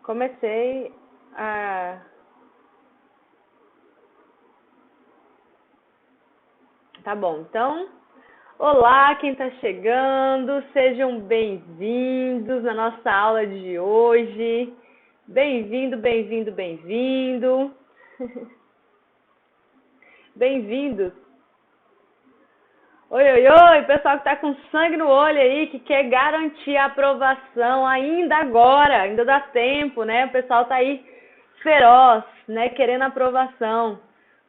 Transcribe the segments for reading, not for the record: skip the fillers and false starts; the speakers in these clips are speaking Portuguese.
Comecei a... Tá bom, então, olá quem está chegando, sejam bem-vindos na nossa aula de hoje. Bem-vindo, bem-vindo, bem-vindo. Bem-vindos. Oi, oi, oi, pessoal que tá com sangue no olho aí, que quer garantir a aprovação ainda agora, ainda dá tempo, né? O pessoal tá aí feroz, né? Querendo aprovação.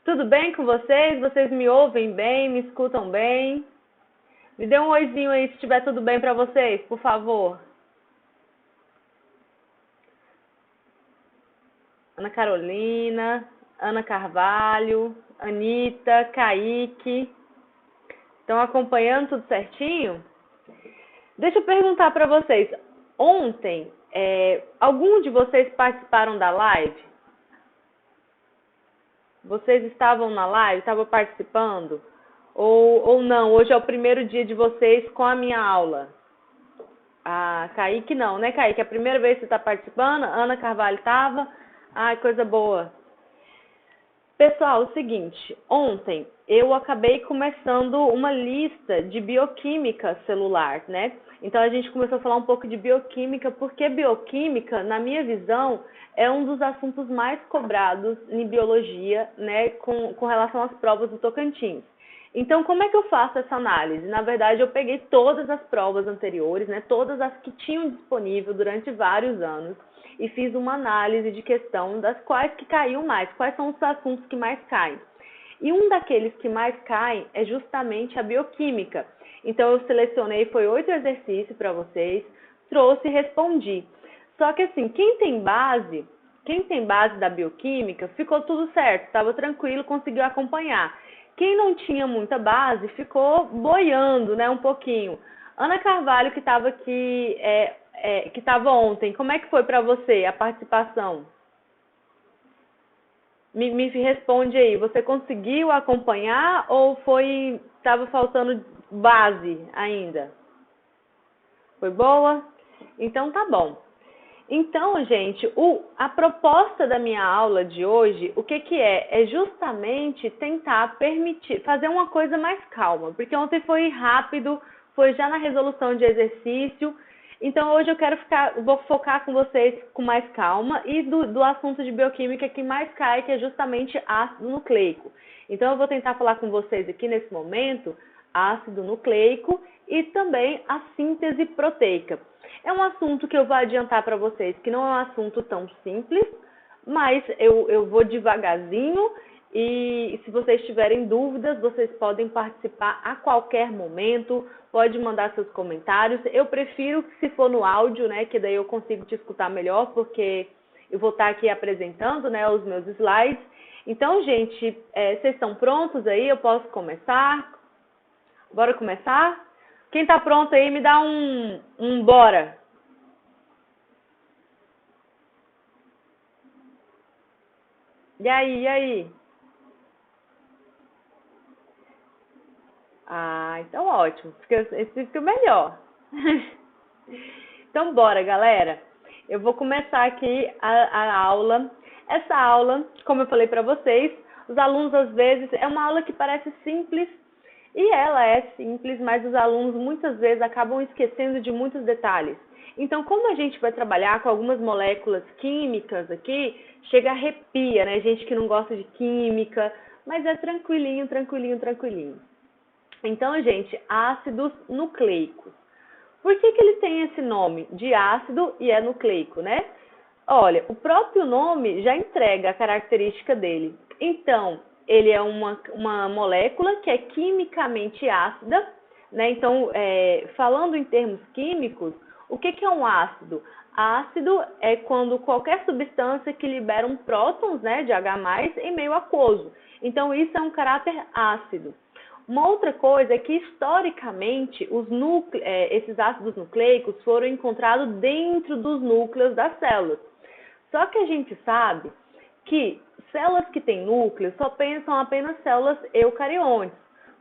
Tudo bem com vocês? Vocês me ouvem bem? Me escutam bem? Me dê um oizinho aí se estiver tudo bem pra vocês, por favor. Ana Carolina, Ana Carvalho, Anitta, Kaique. Estão acompanhando tudo certinho? Deixa eu perguntar para vocês. Ontem, algum de vocês participaram da live? Vocês estavam na live? Estavam participando? Ou não? Hoje é o primeiro dia de vocês com a minha aula. Ah, Kaique não, né, Kaique? É a primeira vez que você está participando? Ana Carvalho estava? Ai, coisa boa. Pessoal, é o seguinte, ontem eu acabei começando uma lista de bioquímica celular, né? Então a gente começou a falar um pouco de bioquímica, porque bioquímica, na minha visão, é um dos assuntos mais cobrados em biologia, né, com relação às provas do Tocantins. Então, como é que eu faço essa análise? Na verdade, eu peguei todas as provas anteriores, né, todas as que tinham disponível durante vários anos, e fiz uma análise de questão das quais que caíam mais, quais são os assuntos que mais caem. E um daqueles que mais caem é justamente a bioquímica. Então eu selecionei, foi 8 exercícios para vocês, trouxe e respondi. Só que assim, quem tem base da bioquímica, ficou tudo certo, estava tranquilo, conseguiu acompanhar. Quem não tinha muita base, ficou boiando, né, um pouquinho. Ana Carvalho, que estava aqui, que estava ontem, como é que foi para você a participação? Me responde aí, você conseguiu acompanhar ou estava faltando base ainda? Foi boa? Então tá bom. Então, gente, a proposta da minha aula de hoje, o que é? É justamente tentar fazer uma coisa mais calma, porque ontem foi rápido, foi já na resolução de exercício. Então, hoje vou focar com vocês com mais calma e do assunto de bioquímica que mais cai, que é justamente ácido nucleico. Então, eu vou tentar falar com vocês aqui nesse momento ácido nucleico e também a síntese proteica. É um assunto que eu vou adiantar para vocês, que não é um assunto tão simples, mas eu vou devagarzinho e se vocês tiverem dúvidas, vocês podem participar a qualquer momento, pode mandar seus comentários. Eu prefiro que se for no áudio, né, que daí eu consigo te escutar melhor, porque eu vou estar aqui apresentando, né, os meus slides. Então, gente, vocês estão prontos aí? Eu posso começar? Bora começar? Quem tá pronto aí, me dá um bora. E aí, e aí? Ah, então ótimo. Esse fica melhor. Então bora, galera. Eu vou começar aqui a aula. Essa aula, como eu falei para vocês, os alunos às vezes, é uma aula que parece simples, e ela é simples, mas os alunos muitas vezes acabam esquecendo de muitos detalhes. Então, como a gente vai trabalhar com algumas moléculas químicas aqui, chega a arrepia, né? Gente que não gosta de química, mas é tranquilinho, tranquilinho, tranquilinho. Então, gente, ácidos nucleicos. Por que ele tem esse nome de ácido e é nucleico, né? Olha, o próprio nome já entrega a característica dele. Então, ele é uma molécula que é quimicamente ácida, né? Então, falando em termos químicos, o que é um ácido? Ácido é quando qualquer substância que libera um prótons, né, de H+, em meio aquoso. Então, isso é um caráter ácido. Uma outra coisa é que, historicamente, esses ácidos nucleicos foram encontrados dentro dos núcleos das células. Só que a gente sabe que células que têm núcleo são apenas células eucariontes.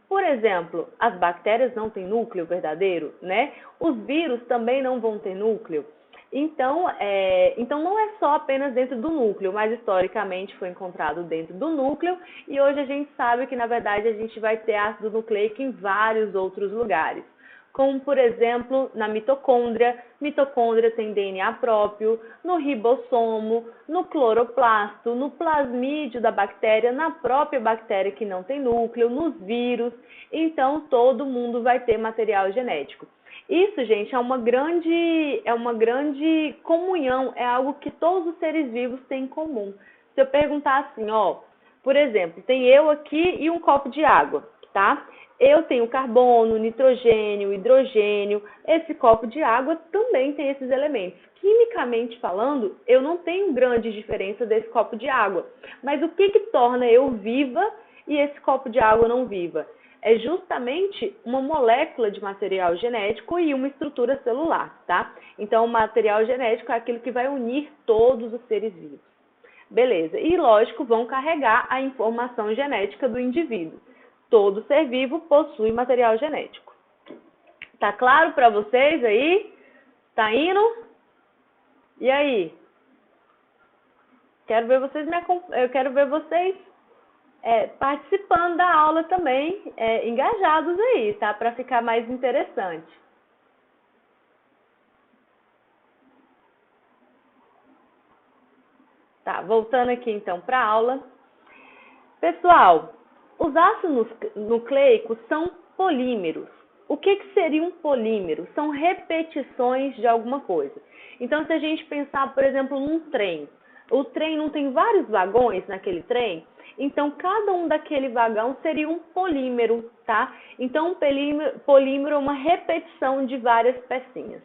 Por exemplo, as bactérias não têm núcleo verdadeiro, né? Os vírus também não vão ter núcleo. Então não é só apenas dentro do núcleo, mas historicamente foi encontrado dentro do núcleo e hoje a gente sabe que, na verdade, a gente vai ter ácido nucleico em vários outros lugares. Como, por exemplo, na mitocôndria tem DNA próprio, no ribossomo, no cloroplasto, no plasmídio da bactéria, na própria bactéria que não tem núcleo, nos vírus. Então, todo mundo vai ter material genético. Isso, gente, é uma grande comunhão, é algo que todos os seres vivos têm em comum. Se eu perguntar assim, ó, por exemplo, tem eu aqui e um copo de água, tá? Eu tenho carbono, nitrogênio, hidrogênio, esse copo de água também tem esses elementos. Quimicamente falando, eu não tenho grande diferença desse copo de água, mas o que torna eu viva e esse copo de água não viva? É justamente uma molécula de material genético e uma estrutura celular, tá? Então, o material genético é aquilo que vai unir todos os seres vivos. Beleza, e lógico, vão carregar a informação genética do indivíduo. Todo ser vivo possui material genético. Tá claro para vocês aí? Tá indo? E aí? Eu quero ver vocês participando da aula também, engajados aí, tá? Para ficar mais interessante. Tá, voltando aqui então para a aula. Pessoal, os ácidos nucleicos são polímeros. O que seria um polímero? São repetições de alguma coisa. Então, se a gente pensar, por exemplo, num trem, o trem não tem vários vagões naquele trem? Então, cada um daquele vagão seria um polímero, tá? Então, um polímero é uma repetição de várias pecinhas.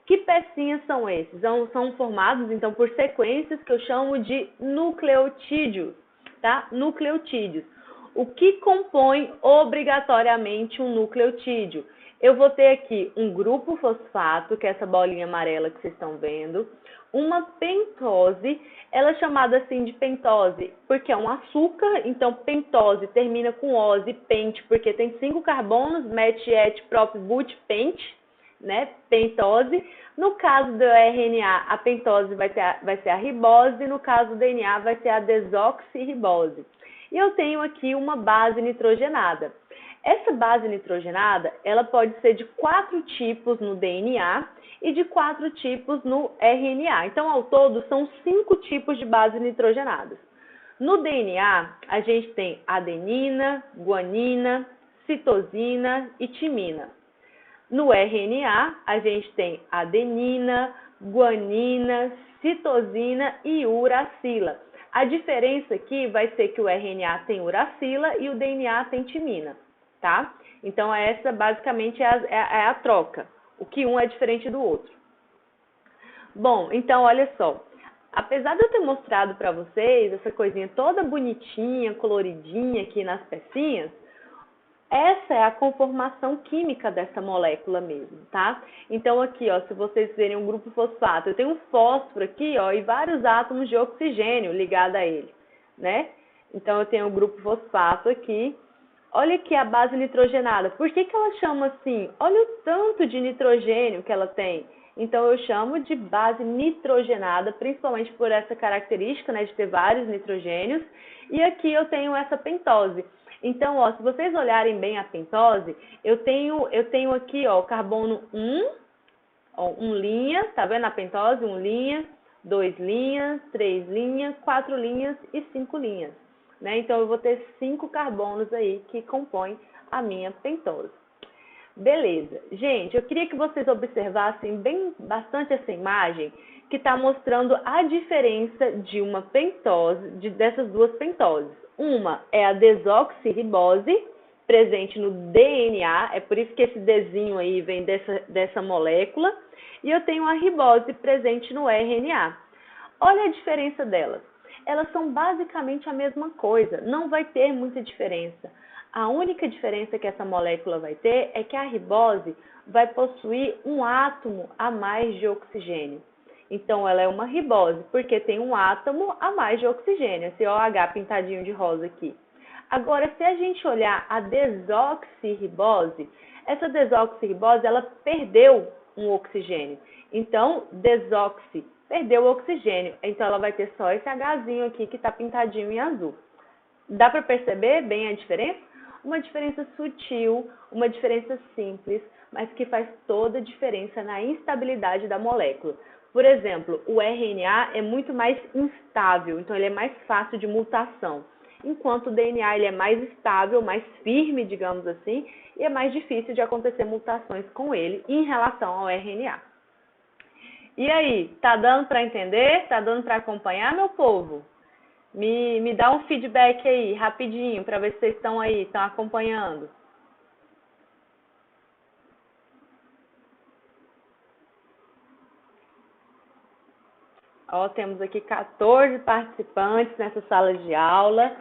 Que pecinhas são esses? São formados, então, por sequências que eu chamo de nucleotídeos, tá? Nucleotídeos. O que compõe obrigatoriamente um nucleotídeo? Eu vou ter aqui um grupo fosfato, que é essa bolinha amarela que vocês estão vendo, uma pentose, ela é chamada assim de pentose porque é um açúcar, então pentose termina com ose, pente, porque tem 5 carbonos, met, et, prop, but, pente, né? Pentose. No caso do RNA, a pentose vai ser a ribose, no caso do DNA vai ser a desoxirribose. E eu tenho aqui uma base nitrogenada. Essa base nitrogenada, ela pode ser de 4 tipos no DNA e de 4 tipos no RNA. Então, ao todo, são 5 tipos de bases nitrogenadas. No DNA, a gente tem adenina, guanina, citosina e timina. No RNA, a gente tem adenina, guanina, citosina e uracila. A diferença aqui vai ser que o RNA tem uracila e o DNA tem timina, tá? Então, essa basicamente é a troca. O que um é diferente do outro. Bom, então, olha só. Apesar de eu ter mostrado para vocês essa coisinha toda bonitinha, coloridinha aqui nas pecinhas, essa é a conformação química dessa molécula mesmo, tá? Então, aqui, ó, se vocês verem um grupo fosfato, eu tenho um fósforo aqui, ó, e vários átomos de oxigênio ligados a ele, né? Então, eu tenho o grupo fosfato aqui. Olha aqui a base nitrogenada. Por que ela chama assim? Olha o tanto de nitrogênio que ela tem. Então, eu chamo de base nitrogenada, principalmente por essa característica, né, de ter vários nitrogênios. E aqui eu tenho essa pentose. Então, ó, se vocês olharem bem a pentose, eu tenho aqui, ó, o carbono 1, ó, 1 linha, tá vendo a pentose? 1 linha, 2 linhas, 3 linhas, 4 linhas e 5 linhas, né? Então, eu vou ter 5 carbonos aí que compõem a minha pentose. Beleza. Gente, eu queria que vocês observassem bastante essa imagem que está mostrando a diferença de uma pentose, dessas duas pentoses. Uma é a desoxirribose, presente no DNA, é por isso que esse Dzinho aí vem dessa molécula, e eu tenho a ribose presente no RNA. Olha a diferença delas. Elas são basicamente a mesma coisa, não vai ter muita diferença. A única diferença que essa molécula vai ter é que a ribose vai possuir um átomo a mais de oxigênio. Então, ela é uma ribose, porque tem um átomo a mais de oxigênio, esse OH pintadinho de rosa aqui. Agora, se a gente olhar a desoxirribose, essa desoxirribose, ela perdeu um oxigênio. Então, desoxi, perdeu o oxigênio. Então, ela vai ter só esse Hzinho aqui que está pintadinho em azul. Dá para perceber bem a diferença? Uma diferença sutil, uma diferença simples, mas que faz toda a diferença na instabilidade da molécula. Por exemplo, o RNA é muito mais instável, então ele é mais fácil de mutação. Enquanto o DNA ele é mais estável, mais firme, digamos assim, e é mais difícil de acontecer mutações com ele em relação ao RNA. E aí, tá dando para entender? Tá dando para acompanhar, meu povo? Me dá um feedback aí, rapidinho, para ver se vocês estão aí, estão acompanhando. Ó, temos aqui 14 participantes nessa sala de aula.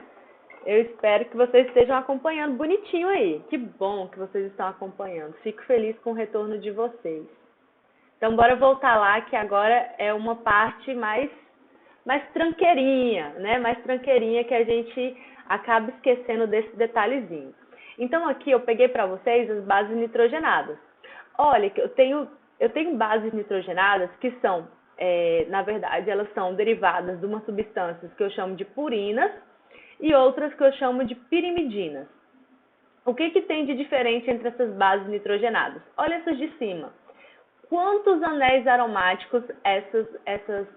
Eu espero que vocês estejam acompanhando bonitinho aí. Que bom que vocês estão acompanhando. Fico feliz com o retorno de vocês. Então, bora voltar lá, que agora é uma parte mais tranqueirinha, né? Mais tranqueirinha, que a gente acaba esquecendo desse detalhezinho. Então, aqui eu peguei para vocês as bases nitrogenadas. Olha, eu tenho bases nitrogenadas que são, na verdade, elas são derivadas de umas substâncias que eu chamo de purinas e outras que eu chamo de pirimidinas. O que tem de diferente entre essas bases nitrogenadas? Olha essas de cima. Quantos anéis aromáticos essas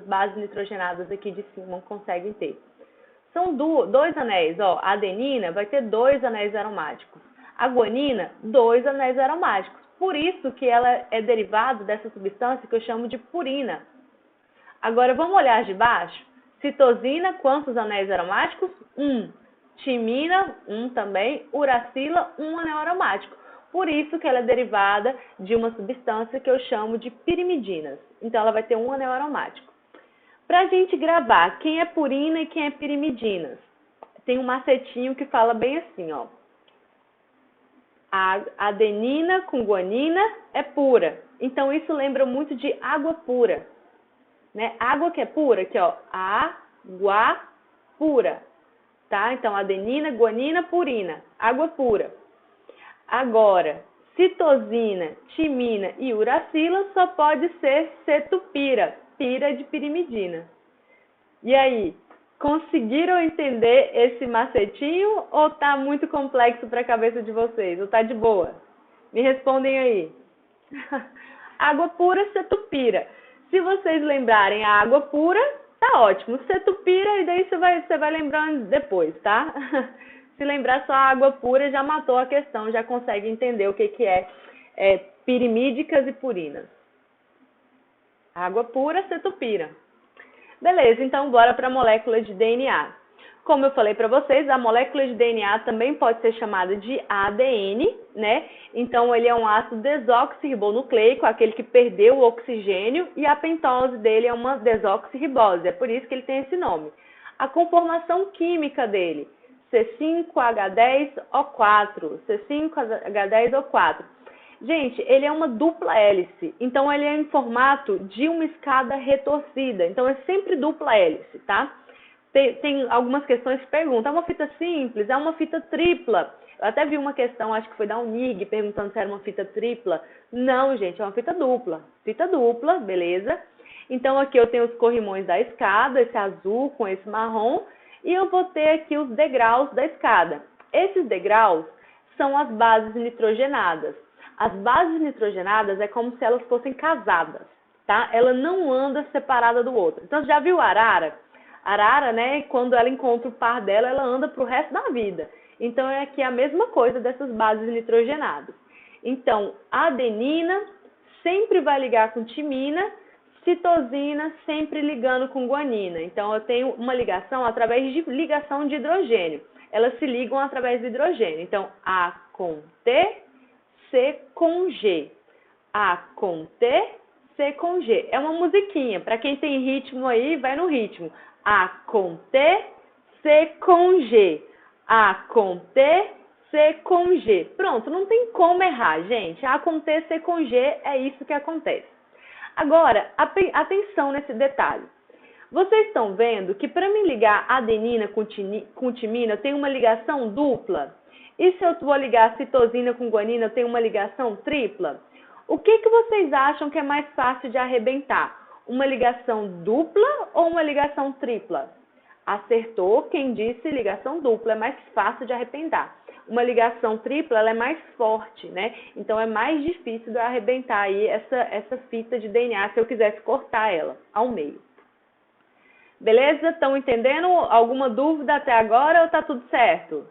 bases nitrogenadas aqui de cima conseguem ter? São dois anéis, ó. A adenina vai ter 2 anéis aromáticos. A guanina, 2 anéis aromáticos. Por isso que ela é derivada dessa substância que eu chamo de purina. Agora, vamos olhar de baixo? Citosina, quantos anéis aromáticos? 1. Timina, 1 também. Uracila, 1 anel aromático. Por isso que ela é derivada de uma substância que eu chamo de pirimidinas. Então, ela vai ter 1 anel aromático. Para a gente gravar quem é purina e quem é pirimidinas, tem um macetinho que fala bem assim, ó. A adenina com guanina é pura. Então, isso lembra muito de água pura. Né? Água que é pura, aqui, ó. Água pura. Tá? Então, adenina, guanina, purina. Água pura. Agora, citosina, timina e uracila só pode ser cetupira, pira de pirimidina. E aí, conseguiram entender esse macetinho ou tá muito complexo para a cabeça de vocês? Ou tá de boa? Me respondem aí. Água pura, cetupira. Se vocês lembrarem a água pura, tá ótimo. Cetupira, e daí você vai lembrando depois, tá? Se lembrar só a água pura, já matou a questão, já consegue entender o que é pirimídicas e purinas. Água pura, cetupira. Beleza, então bora para a molécula de DNA. Como eu falei para vocês, a molécula de DNA também pode ser chamada de ADN, né? Então, ele é um ácido desoxirribonucleico, aquele que perdeu o oxigênio, e a pentose dele é uma desoxirribose, é por isso que ele tem esse nome. A conformação química dele, C5H10O4, C5H10O4. Gente, ele é uma dupla hélice, então ele é em formato de uma escada retorcida, então é sempre dupla hélice, tá? Tem algumas questões que perguntam, é uma fita simples, é uma fita tripla? Eu até vi uma questão, acho que foi da Unig, perguntando se era uma fita tripla. Não, gente, é uma fita dupla. Fita dupla, beleza? Então aqui eu tenho os corrimões da escada, esse azul com esse marrom, e eu vou ter aqui os degraus da escada. Esses degraus são as bases nitrogenadas. As bases nitrogenadas é como se elas fossem casadas, tá? Ela não anda separada do outro. Então, você já viu a arara? A arara, né, quando ela encontra o par dela, ela anda para o resto da vida. Então, é aqui a mesma coisa dessas bases nitrogenadas. Então, a adenina sempre vai ligar com timina, citosina sempre ligando com guanina. Então, eu tenho uma ligação através de ligação de hidrogênio. Elas se ligam através do hidrogênio. Então, A com T, C com G. A com T, C com G. É uma musiquinha. Para quem tem ritmo aí, vai no ritmo. A com T, C com G. A com T, C com G. Pronto, não tem como errar, gente. A com T, C com G, é isso que acontece. Agora, atenção nesse detalhe. Vocês estão vendo que para me ligar adenina com timina, eu tenho uma ligação dupla? E se eu vou ligar citosina com guanina, eu tenho uma ligação tripla? O que vocês acham que é mais fácil de arrebentar? Uma ligação dupla ou uma ligação tripla? Acertou quem disse ligação dupla, é mais fácil de arrebentar. Uma ligação tripla, ela é mais forte, né? Então, é mais difícil de arrebentar aí essa fita de DNA se eu quisesse cortar ela ao meio. Beleza? Estão entendendo? Alguma dúvida até agora ou tá tudo certo?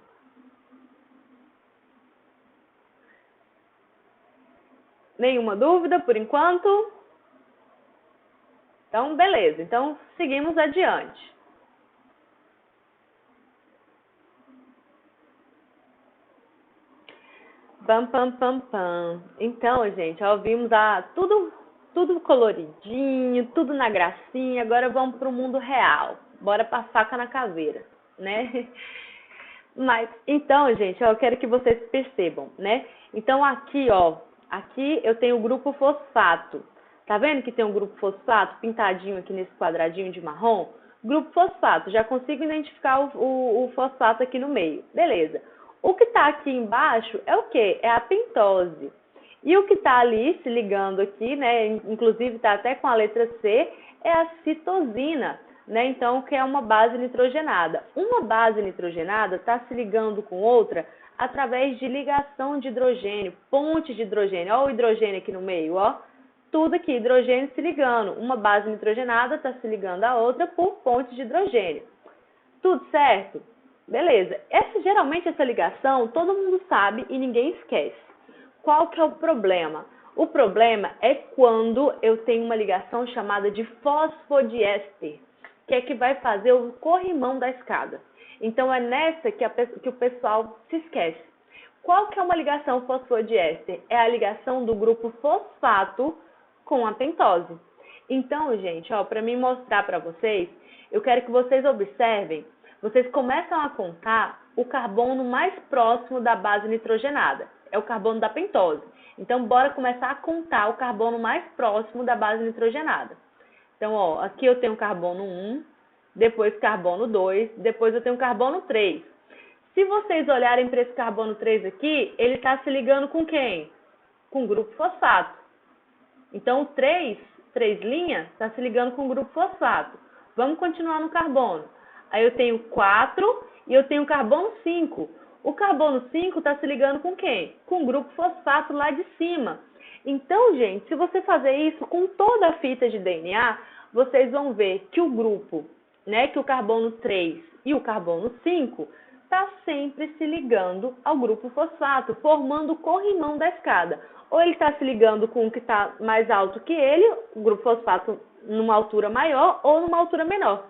Nenhuma dúvida por enquanto? Então, beleza. Então, seguimos adiante. Pam, pam, pam, pam. Então, gente, ó, vimos tudo coloridinho, tudo na gracinha. Agora vamos para o mundo real. Bora pra faca na caveira, né? Mas, então, gente, ó, eu quero que vocês percebam, né? Então, aqui, ó, aqui eu tenho o grupo fosfato. Tá vendo que tem um grupo fosfato pintadinho aqui nesse quadradinho de marrom? Grupo fosfato, já consigo identificar o fosfato aqui no meio. Beleza. O que está aqui embaixo é o quê? É a pentose. E o que está ali se ligando aqui, né? Inclusive está até com a letra C, é a citosina, né? Então, que é uma base nitrogenada. Uma base nitrogenada está se ligando com outra através de ligação de hidrogênio, ponte de hidrogênio. Olha o hidrogênio aqui no meio, ó. Tudo aqui, hidrogênio se ligando. Uma base nitrogenada está se ligando à outra por ponte de hidrogênio. Tudo certo? Beleza. Geralmente essa ligação todo mundo sabe e ninguém esquece. Qual que é o problema? O problema é quando eu tenho uma ligação chamada de fosfodiéster, que é que vai fazer o corrimão da escada. Então é nessa que o pessoal se esquece. Qual que é uma ligação fosfodiéster? É a ligação do grupo fosfato com a pentose. Então, gente, ó, para mim mostrar para vocês, eu quero que vocês observem. Vocês começam a contar o carbono mais próximo da base nitrogenada. É o carbono da pentose. Então, bora começar a contar o carbono mais próximo da base nitrogenada. Então, ó, aqui eu tenho carbono 1, depois carbono 2, depois eu tenho carbono 3. Se vocês olharem para esse carbono 3 aqui, ele está se ligando com quem? Com o grupo fosfato. Então, o 3 linhas, está se ligando com o grupo fosfato. Vamos continuar no carbono. Aí eu tenho 4 e eu tenho carbono 5. O carbono 5 está se ligando com quem? Com o grupo fosfato lá de cima. Então, gente, se você fazer isso com toda a fita de DNA, vocês vão ver que o grupo, né, que o carbono 3 e o carbono 5 está sempre se ligando ao grupo fosfato, formando o corrimão da escada. Ou ele está se ligando com o que está mais alto que ele, o grupo fosfato numa altura maior ou numa altura menor.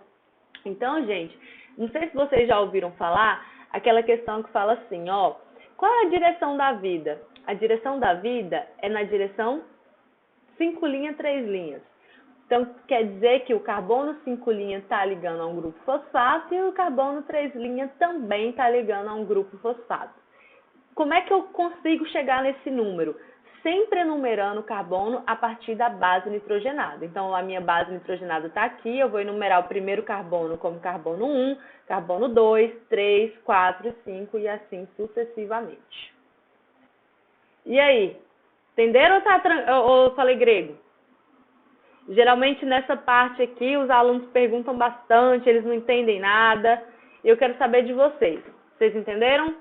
Então, gente, não sei se vocês já ouviram falar aquela questão que fala assim, ó, qual é a direção da vida? A direção da vida é na direção 5 linhas, 3 linhas. Então, quer dizer que o carbono 5 linhas está ligando a um grupo fosfato e o carbono 3 linhas também está ligando a um grupo fosfato. Como é que eu consigo chegar nesse número? Sempre enumerando o carbono a partir da base nitrogenada. Então, a minha base nitrogenada está aqui, eu vou enumerar o primeiro carbono como carbono 1, carbono 2, 3, 4, 5 e assim sucessivamente. E aí? Entenderam ou falei grego? Geralmente nessa parte aqui os alunos perguntam bastante, eles não entendem nada. Eu quero saber de vocês. Vocês entenderam?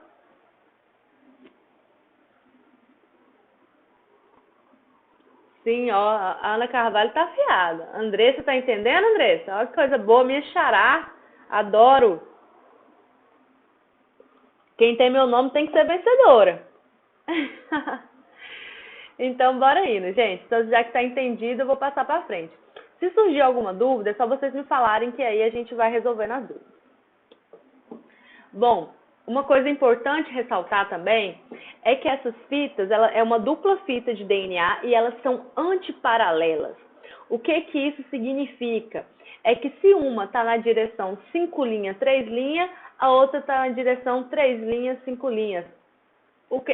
Sim, ó, a Ana Carvalho tá afiada. Andressa, tá entendendo, Andressa? Olha que coisa boa, minha xará. Adoro. Quem tem meu nome tem que ser vencedora. Então, bora indo, gente. Então, já que tá entendido, eu vou passar pra frente. Se surgir alguma dúvida, é só vocês me falarem que aí a gente vai resolvendo as dúvidas. Bom, uma coisa importante ressaltar também é que essas fitas, ela é uma dupla fita de DNA e elas são antiparalelas. O que isso significa? É que se uma está na direção 5 linhas, 3 linhas, a outra está na direção 3 linhas, 5 linhas.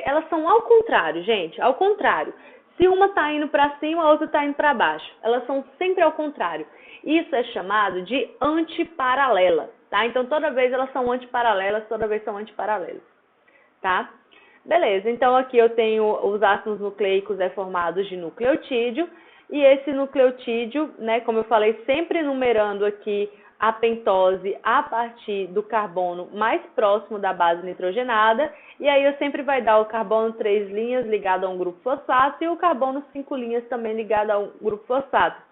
Elas são ao contrário, gente, ao contrário. Se uma está indo para cima, a outra está indo para baixo. Elas são sempre ao contrário. Isso é chamado de antiparalela, tá? Então, toda vez elas são antiparalelas, toda vez são antiparalelas, tá? Beleza, então aqui eu tenho os ácidos nucleicos formados de nucleotídeo, e esse nucleotídeo, né, como eu falei, sempre numerando aqui a pentose a partir do carbono mais próximo da base nitrogenada, e aí eu sempre vai dar o carbono 3 linhas ligado a um grupo fosfato e o carbono 5 linhas também ligado a um grupo fosfato.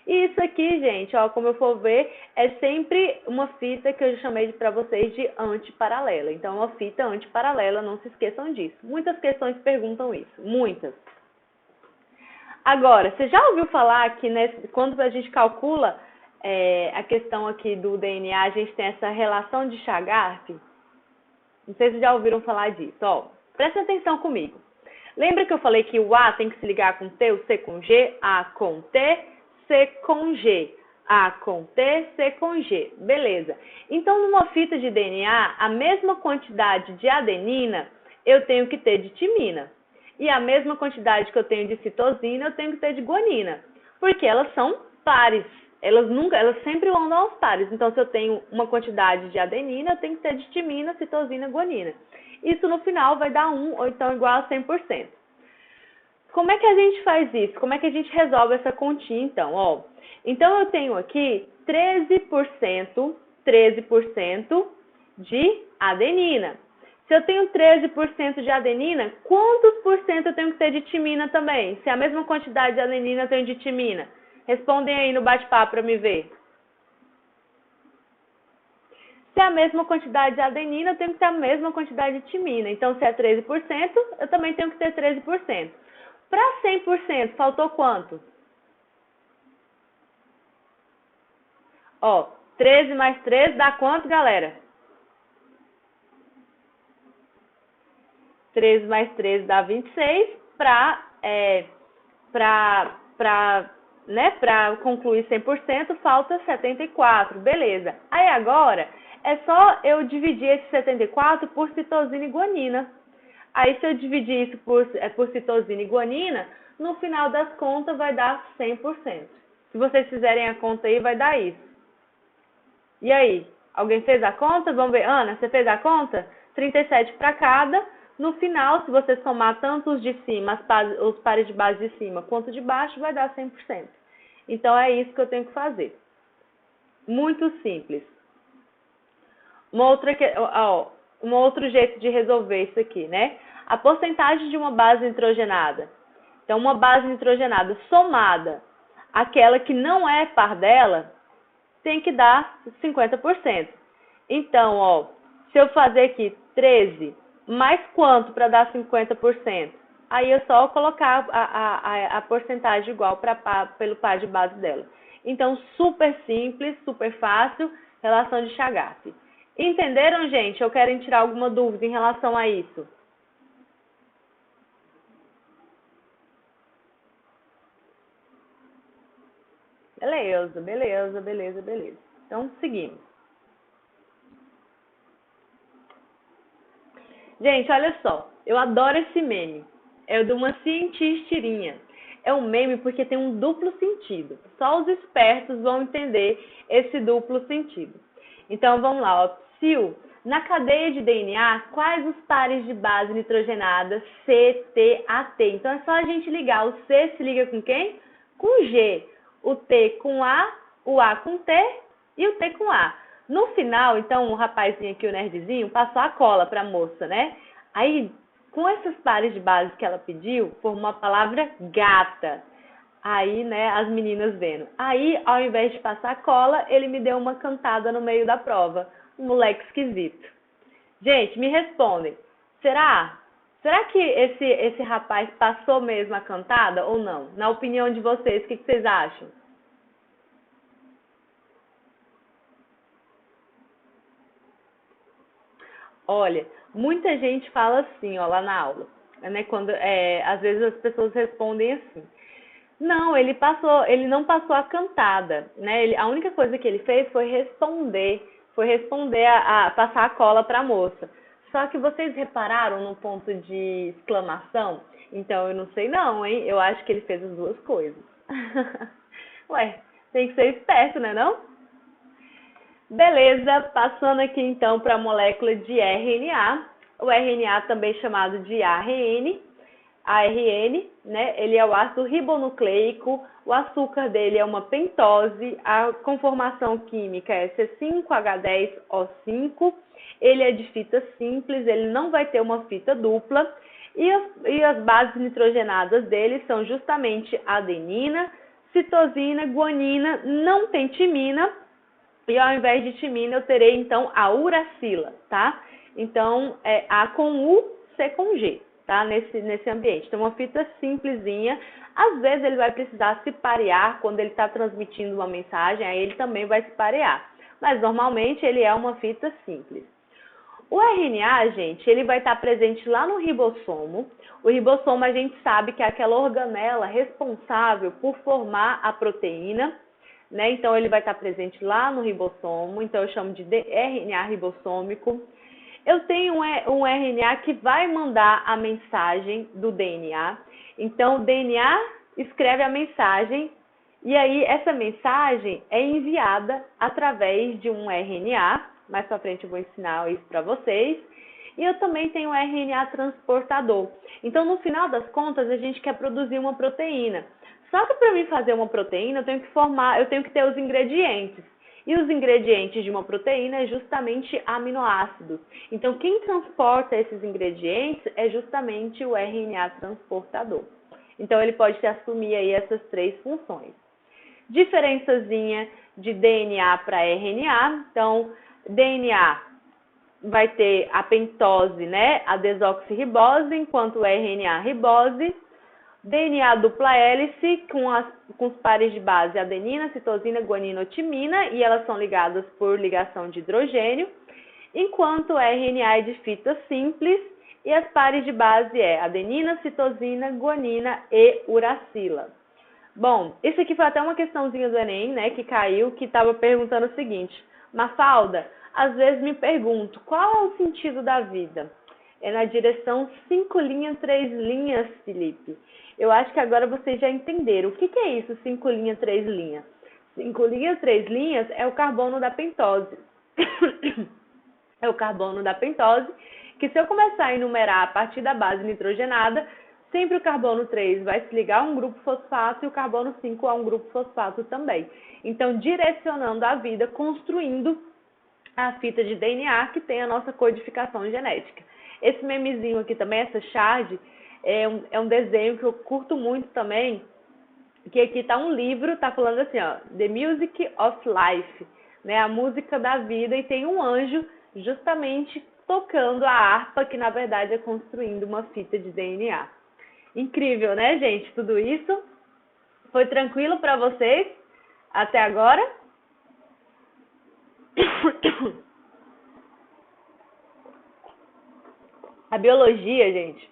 E isso aqui, gente, ó, como eu for ver, é sempre uma fita que eu chamei para vocês de antiparalela. Então, uma fita antiparalela, não se esqueçam disso. Muitas questões perguntam isso, muitas. Agora, você já ouviu falar que quando a gente calcula a questão aqui do DNA, a gente tem essa relação de Chagas? Não sei se já ouviram falar disso. Ó, presta atenção comigo. Lembra que eu falei que o A tem que se ligar com T, o C com G, A com T, C com G. A com T, C com G. Beleza. Então, numa fita de DNA, a mesma quantidade de adenina eu tenho que ter de timina. E a mesma quantidade que eu tenho de citosina, eu tenho que ter de guanina. Porque elas são pares. Elas sempre andam aos pares. Então, se eu tenho uma quantidade de adenina, eu tenho que ter de timina, citosina, guanina. Isso no final vai dar 1, ou então igual a 100%. Como é que a gente faz isso? Como é que a gente resolve essa continha, então? Ó, então, eu tenho aqui 13% de adenina. Se eu tenho 13% de adenina, quantos por cento eu tenho que ter de timina também? Se é a mesma quantidade de adenina eu tenho de timina? Respondem aí no bate-papo para me ver. Se é a mesma quantidade de adenina, eu tenho que ter a mesma quantidade de timina. Então, se é 13%, eu também tenho que ter 13%. Para 100%, faltou quanto? Ó, 13 mais 13 dá quanto, galera? 13 mais 13 dá 26. Para concluir 100%, falta 74. Beleza. Aí agora, é só eu dividir esse 74 por citosina e guanina. Aí, se eu dividir isso por citosina e guanina, no final das contas vai dar 100%. Se vocês fizerem a conta aí, vai dar isso. E aí? Alguém fez a conta? Vamos ver. Ana, você fez a conta? 37 para cada. No final, se você somar tanto os de cima, os pares de base de cima, quanto de baixo, vai dar 100%. Então, é isso que eu tenho que fazer. Muito simples. Um outro jeito de resolver isso aqui, né? A porcentagem de uma base nitrogenada. Então, uma base nitrogenada somada àquela que não é par dela, tem que dar 50%. Então, ó, se eu fazer aqui 13, mais quanto para dar 50%? Aí é só colocar a porcentagem igual pelo par de base dela. Então, super simples, super fácil, relação de Chagas. Entenderam, gente? Ou querem tirar alguma dúvida em relação a isso? Beleza. Então, seguimos. Gente, olha só. Eu adoro esse meme. É o de uma cientistirinha. É um meme porque tem um duplo sentido. Só os espertos vão entender esse duplo sentido. Então, vamos lá. Ó. Sil, na cadeia de DNA, quais os pares de base nitrogenada C, T, AT? Então, é só a gente ligar. O C se liga com quem? Com G. O T com A, o A com T e o T com A. No final, então, o rapazinho aqui, o nerdzinho, passou a cola para a moça, né? Aí, com esses pares de base que ela pediu, formou a palavra gata. Aí, né, as meninas vendo. Aí, ao invés de passar a cola, ele me deu uma cantada no meio da prova. Um moleque esquisito. Gente, me respondem. Será que esse rapaz passou mesmo a cantada ou não? Na opinião de vocês, o que vocês acham? Olha, muita gente fala assim, ó, lá na aula, né? Quando às vezes as pessoas respondem assim. Não, ele não passou a cantada, né? A única coisa que ele fez foi responder a passar a cola para a moça. Só que vocês repararam no ponto de exclamação? Então eu não sei não, hein? Eu acho que ele fez as duas coisas. Ué, tem que ser esperto, né não? Beleza, passando aqui então para a molécula de RNA. O RNA também chamado de ARN, né? Ele é o ácido ribonucleico, o açúcar dele é uma pentose, a conformação química é C5H10O5, ele é de fita simples, ele não vai ter uma fita dupla, e as bases nitrogenadas dele são justamente adenina, citosina, guanina, não tem timina, e ao invés de timina eu terei então a uracila, tá? Então é A com U, C com G, tá? Nesse ambiente. Então uma fita simplesinha, às vezes ele vai precisar se parear quando ele está transmitindo uma mensagem, aí ele também vai se parear, mas normalmente ele é uma fita simples. O RNA, gente, ele vai estar presente lá no ribossomo. O ribossomo a gente sabe que é aquela organela responsável por formar a proteína, né? Então ele vai estar presente lá no ribossomo, então eu chamo de RNA ribossômico. Eu tenho um RNA que vai mandar a mensagem do DNA. Então o DNA escreve a mensagem e aí essa mensagem é enviada através de um RNA. Mais para frente eu vou ensinar isso para vocês. E eu também tenho o RNA transportador. Então, no final das contas, a gente quer produzir uma proteína. Só que para mim fazer uma proteína, eu tenho que ter os ingredientes. E os ingredientes de uma proteína é justamente aminoácidos. Então, quem transporta esses ingredientes é justamente o RNA transportador. Então, ele pode assumir aí essas três funções. Diferençazinha de DNA para RNA. Então, DNA vai ter a pentose, né, a desoxirribose, enquanto o RNA ribose. DNA dupla hélice com os pares de base adenina, citosina, guanina, timina, e elas são ligadas por ligação de hidrogênio, enquanto o RNA é de fita simples e as pares de base é adenina, citosina, guanina e uracila. Bom, isso aqui foi até uma questãozinha do Enem, né, que caiu, que estava perguntando o seguinte: Mafalda, às vezes me pergunto, qual é o sentido da vida? É na direção 5 linhas, 3 linhas, Felipe. Eu acho que agora vocês já entenderam. O que é isso, 5 linhas, 3 linhas? 5 linhas, 3 linhas é o carbono da pentose. É o carbono da pentose, que se eu começar a enumerar a partir da base nitrogenada, sempre o carbono 3 vai se ligar a um grupo fosfato e o carbono 5 a um grupo fosfato também. Então, direcionando a vida, construindo a fita de DNA que tem a nossa codificação genética. Esse memezinho aqui também, essa shard, é um desenho que eu curto muito também, que aqui está um livro, está falando assim, ó, The Music of Life, né, a música da vida, e tem um anjo justamente tocando a harpa, que na verdade é construindo uma fita de DNA. Incrível, né, gente? Tudo isso. Foi tranquilo para vocês até agora? A biologia, gente,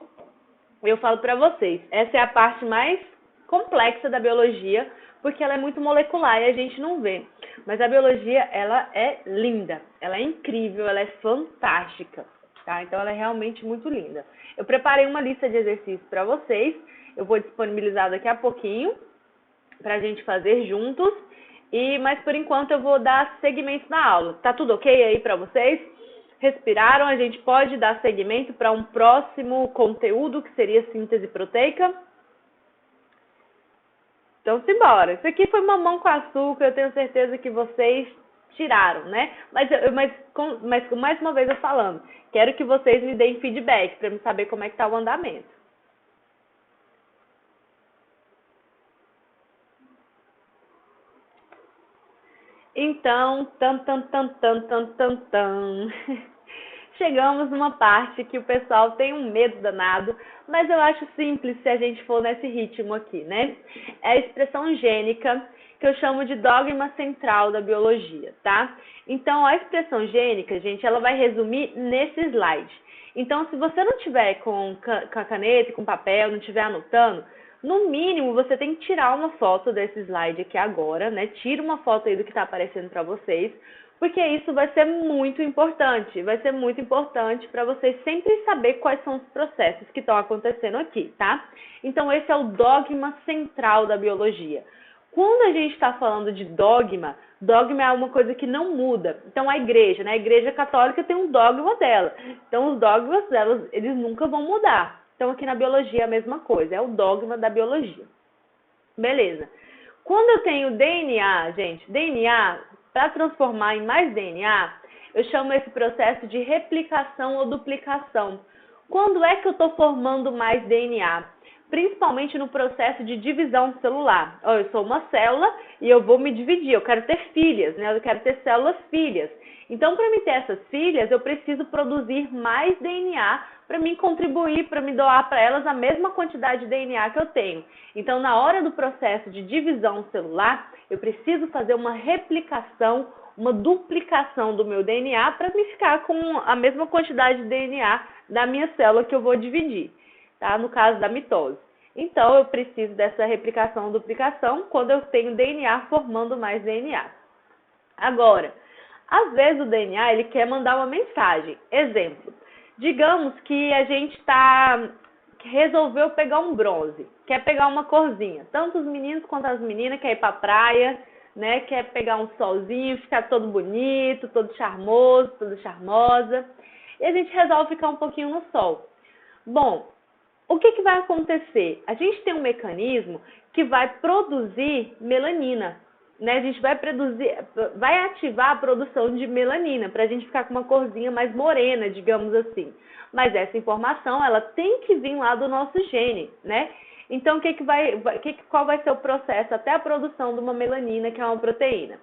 eu falo para vocês, essa é a parte mais complexa da biologia, porque ela é muito molecular e a gente não vê. Mas a biologia, ela é linda, ela é incrível, ela é fantástica, tá? Então ela é realmente muito linda. Eu preparei uma lista de exercícios para vocês, eu vou disponibilizar daqui a pouquinho para a gente fazer juntos, mas por enquanto eu vou dar segmento na aula. Tá tudo ok aí para vocês? Respiraram? A gente pode dar segmento para um próximo conteúdo, que seria síntese proteica? Então, simbora. Isso aqui foi mamão com açúcar, eu tenho certeza que vocês tiraram, né? Mas mais uma vez eu falando, quero que vocês me deem feedback para eu saber como é que tá o andamento. Então, chegamos numa parte que o pessoal tem um medo danado, mas eu acho simples se a gente for nesse ritmo aqui, né? É a expressão gênica, que eu chamo de dogma central da biologia, tá? Então, a expressão gênica, gente, ela vai resumir nesse slide. Então, se você não tiver com a caneta e com papel, não estiver anotando, no mínimo, você tem que tirar uma foto desse slide aqui agora, né? Tira uma foto aí do que está aparecendo para vocês, porque isso vai ser muito importante. Vai ser muito importante para vocês sempre saber quais são os processos que estão acontecendo aqui, tá? Então, esse é o dogma central da biologia. Quando a gente está falando de dogma, Dogma é uma coisa que não muda. Então, a igreja, né? A igreja católica tem um dogma dela. Então, os dogmas delas, eles nunca vão mudar. Então, aqui na biologia é a mesma coisa. É o dogma da biologia. Beleza. Quando eu tenho DNA, gente, DNA, para transformar em mais DNA, eu chamo esse processo de replicação ou duplicação. Quando é que eu estou formando mais DNA? Principalmente no processo de divisão celular. Eu sou uma célula e eu vou me dividir, eu quero ter filhas, né? Eu quero ter células filhas. Então, para me ter essas filhas, eu preciso produzir mais DNA para me contribuir, para me doar para elas a mesma quantidade de DNA que eu tenho. Então, na hora do processo de divisão celular, eu preciso fazer uma replicação, uma duplicação do meu DNA para me ficar com a mesma quantidade de DNA da minha célula que eu vou dividir, tá? No caso da mitose. Então, eu preciso dessa replicação, duplicação, quando eu tenho DNA formando mais DNA. Agora, às vezes o DNA ele quer mandar uma mensagem. Exemplo, digamos que a gente resolveu pegar um bronze, quer pegar uma corzinha. Tanto os meninos quanto as meninas querem ir para a praia, né? Quer pegar um solzinho, ficar todo bonito, todo charmoso, toda charmosa. E a gente resolve ficar um pouquinho no sol. Bom, o que vai acontecer? A gente tem um mecanismo que vai produzir melanina. Né, a gente vai ativar a produção de melanina para a gente ficar com uma corzinha mais morena, digamos assim. Mas essa informação, ela tem que vir lá do nosso gene, né? Então, qual vai ser o processo até a produção de uma melanina, que é uma proteína?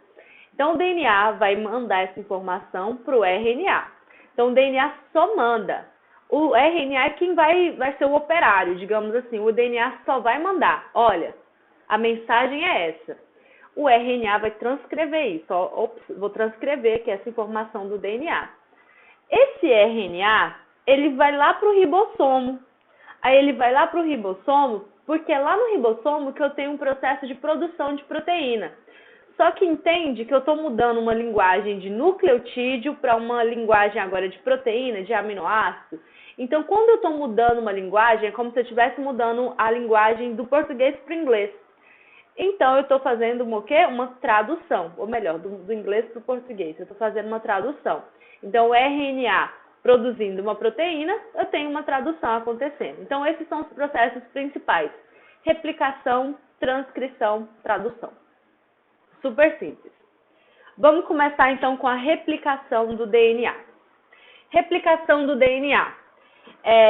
Então, o DNA vai mandar essa informação para o RNA. Então, o DNA só manda. O RNA é quem vai ser o operário, digamos assim. O DNA só vai mandar. Olha, a mensagem é essa. O RNA vai transcrever isso. Vou transcrever aqui essa informação do DNA. Esse RNA, ele vai lá para o ribossomo. Aí ele vai lá para o ribossomo, porque é lá no ribossomo que eu tenho um processo de produção de proteína. Só que entende que eu estou mudando uma linguagem de nucleotídeo para uma linguagem agora de proteína, de aminoácido. Então, quando eu estou mudando uma linguagem, é como se eu estivesse mudando a linguagem do português para o inglês. Então, eu estou fazendo uma tradução, ou melhor, do inglês para o português. Eu estou fazendo uma tradução. Então, o RNA produzindo uma proteína, eu tenho uma tradução acontecendo. Então, esses são os processos principais. Replicação, transcrição, tradução. Super simples. Vamos começar, então, com a replicação do DNA. Replicação do DNA.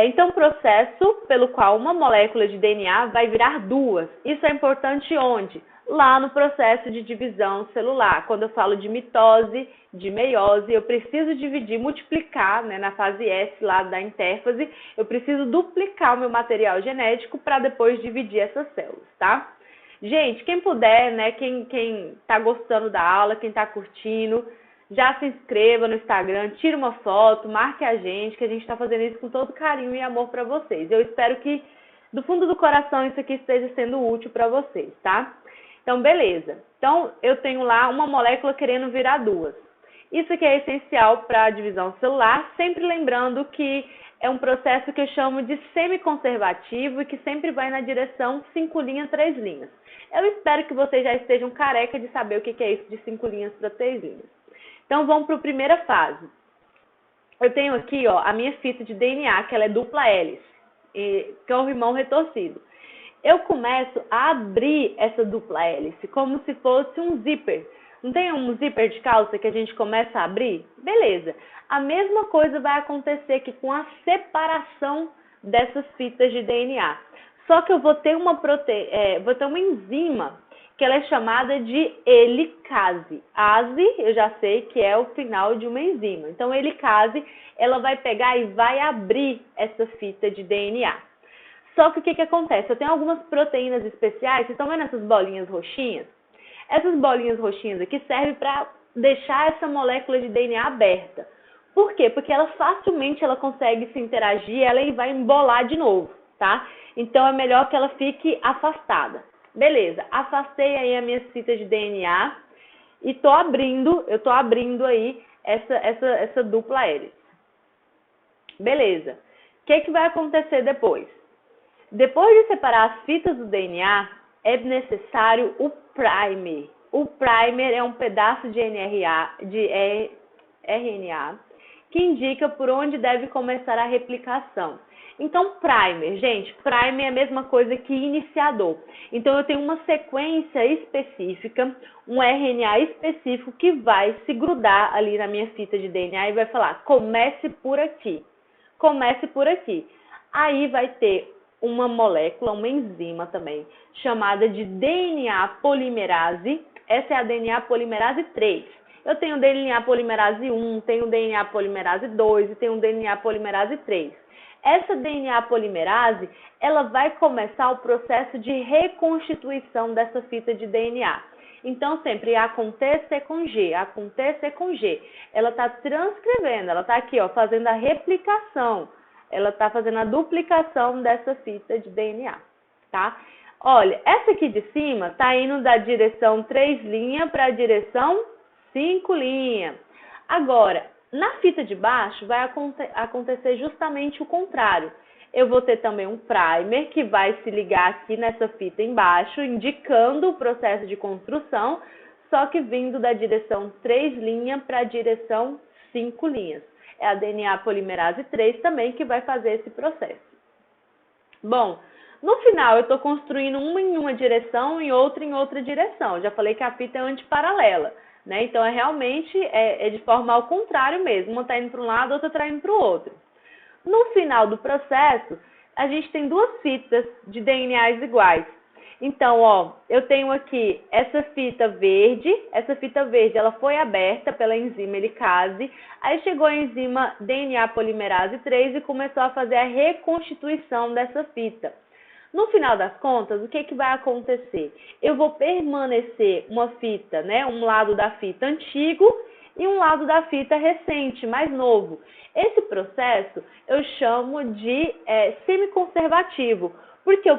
Então, processo pelo qual uma molécula de DNA vai virar duas. Isso é importante onde? Lá no processo de divisão celular. Quando eu falo de mitose, de meiose, eu preciso dividir, multiplicar, né, na fase S lá da intérfase, eu preciso duplicar o meu material genético para depois dividir essas células, tá? Gente, quem puder, né, quem tá gostando da aula, quem tá curtindo, já se inscreva no Instagram, tira uma foto, marque a gente, que a gente está fazendo isso com todo carinho e amor para vocês. Eu espero que, do fundo do coração, isso aqui esteja sendo útil para vocês, tá? Então, beleza. Então, eu tenho lá uma molécula querendo virar duas. Isso aqui é essencial para a divisão celular, sempre lembrando que é um processo que eu chamo de semiconservativo e que sempre vai na direção 5 linhas, 3 linhas. Eu espero que vocês já estejam careca de saber o que é isso de 5 linhas para 3 linhas. Então, vamos para a primeira fase. Eu tenho aqui, ó, a minha fita de DNA, que ela é dupla hélice, que é um rimão retorcido. Eu começo a abrir essa dupla hélice, como se fosse um zíper. Não tem um zíper de calça que a gente começa a abrir? Beleza. A mesma coisa vai acontecer aqui com a separação dessas fitas de DNA. Só que eu vou ter uma enzima que ela é chamada de helicase. Ase, eu já sei que é o final de uma enzima. Então, helicase, ela vai pegar e vai abrir essa fita de DNA. Só que o que acontece? Eu tenho algumas proteínas especiais, vocês estão vendo essas bolinhas roxinhas? Essas bolinhas roxinhas aqui servem para deixar essa molécula de DNA aberta. Por quê? Porque ela facilmente consegue se interagir, ela vai embolar de novo, tá? Então, é melhor que ela fique afastada. Beleza, afastei aí as minhas fitas de DNA e eu tô abrindo aí essa dupla hélice. Beleza, o que vai acontecer depois? Depois de separar as fitas do DNA, é necessário o primer. o primer é um pedaço de RNA que indica por onde deve começar a replicação. Então, primer, gente, primer é a mesma coisa que iniciador. Então, eu tenho uma sequência específica, um RNA específico que vai se grudar ali na minha fita de DNA e vai falar, comece por aqui. Comece por aqui. Aí vai ter uma molécula, uma enzima também, chamada de DNA polimerase. Essa é a DNA polimerase 3. Eu tenho DNA polimerase 1, tenho DNA polimerase 2 e tenho DNA polimerase 3. Essa DNA polimerase, ela vai começar o processo de reconstituição dessa fita de DNA. Então, sempre acontecer com G, acontecer com G. Ela está transcrevendo, ela está aqui, ó, fazendo a replicação. Ela está fazendo a duplicação dessa fita de DNA, tá? Olha, essa aqui de cima está indo da direção 3' para a direção 5'. Agora, na fita de baixo vai acontecer justamente o contrário. Eu vou ter também um primer que vai se ligar aqui nessa fita embaixo, indicando o processo de construção, só que vindo da direção 3' para a direção 5'. É a DNA polimerase 3 também que vai fazer esse processo. Bom, no final eu estou construindo uma em uma direção e outra em outra direção. Já falei que a fita é antiparalela, né? Então, realmente é de forma ao contrário mesmo. Uma está indo para um lado, outra está indo para o outro. No final do processo, a gente tem duas fitas de DNAs iguais. Então, ó, eu tenho aqui essa fita verde ela foi aberta pela enzima helicase, aí chegou a enzima DNA polimerase 3 e começou a fazer a reconstituição dessa fita. No final das contas, o que vai acontecer? Eu vou permanecer uma fita, né, um lado da fita antigo e um lado da fita recente, mais novo. Esse processo eu chamo de semiconservativo, porque eu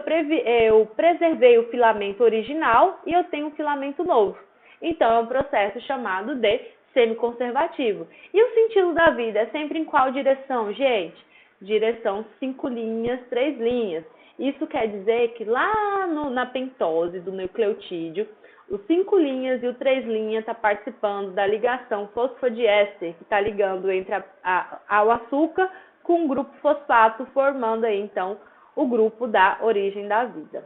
preservei o filamento original e eu tenho um filamento novo. Então, é um processo chamado de semiconservativo. E o sentido da vida é sempre em qual direção, gente? Direção 5', 3'. Isso quer dizer que lá na pentose do nucleotídeo, os 5' e o 3' está participando da ligação fosfodiéster, que está ligando entre ao açúcar com o grupo fosfato, formando aí, então, o grupo da origem da vida.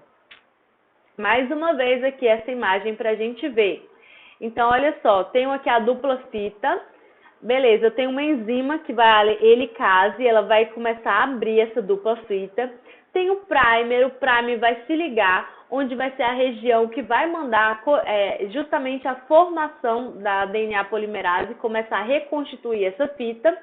Mais uma vez aqui essa imagem para a gente ver. Então, olha só, tenho aqui a dupla fita. Beleza, eu tenho uma enzima que vai helicase, ela vai começar a abrir essa dupla fita. Tem o primer vai se ligar, onde vai ser a região que vai mandar justamente a formação da DNA polimerase, começar a reconstituir essa fita.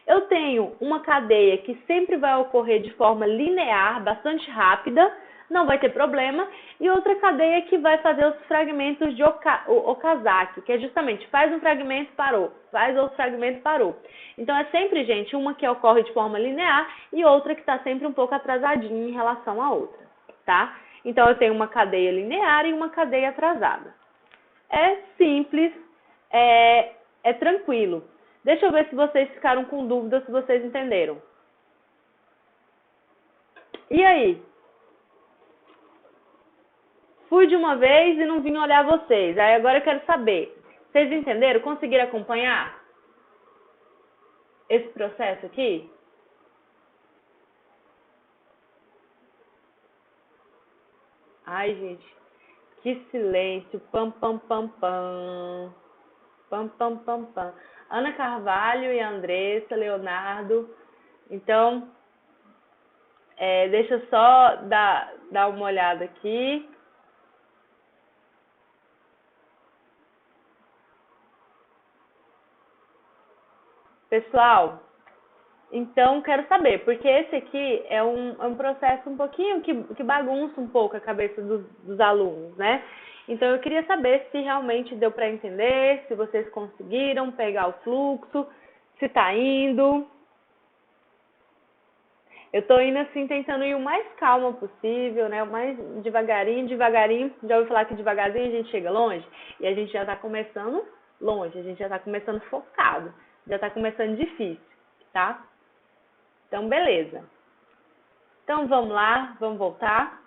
Eu tenho uma cadeia que sempre vai ocorrer de forma linear, bastante rápida, não vai ter problema, e outra cadeia que vai fazer os fragmentos de Okazaki, que é justamente faz um fragmento, parou, faz outro fragmento, parou. Então, é sempre, gente, uma que ocorre de forma linear e outra que está sempre um pouco atrasadinha em relação à outra, tá? Então, eu tenho uma cadeia linear e uma cadeia atrasada. É simples, é tranquilo. Deixa eu ver se vocês ficaram com dúvidas, se vocês entenderam. E aí? Fui de uma vez e não vim olhar vocês. Aí agora eu quero saber. Vocês entenderam? Conseguiram acompanhar esse processo aqui? Ai, gente. Que silêncio. Pam, pam, pam, pam. Pam, pam, pam, pam. Ana Carvalho e Andressa, Leonardo. Então, deixa eu só dar uma olhada aqui. Pessoal, então quero saber, porque esse aqui é um processo um pouquinho que bagunça um pouco a cabeça dos alunos, né? Então eu queria saber se realmente deu para entender, se vocês conseguiram pegar o fluxo, se está indo. Eu estou indo assim, tentando ir o mais calma possível, né? O mais devagarinho. Já ouviu falar que devagarzinho a gente chega longe? E a gente já está começando longe, a gente já está começando focado, já está começando difícil, tá? Então, beleza. Então, vamos lá, vamos voltar.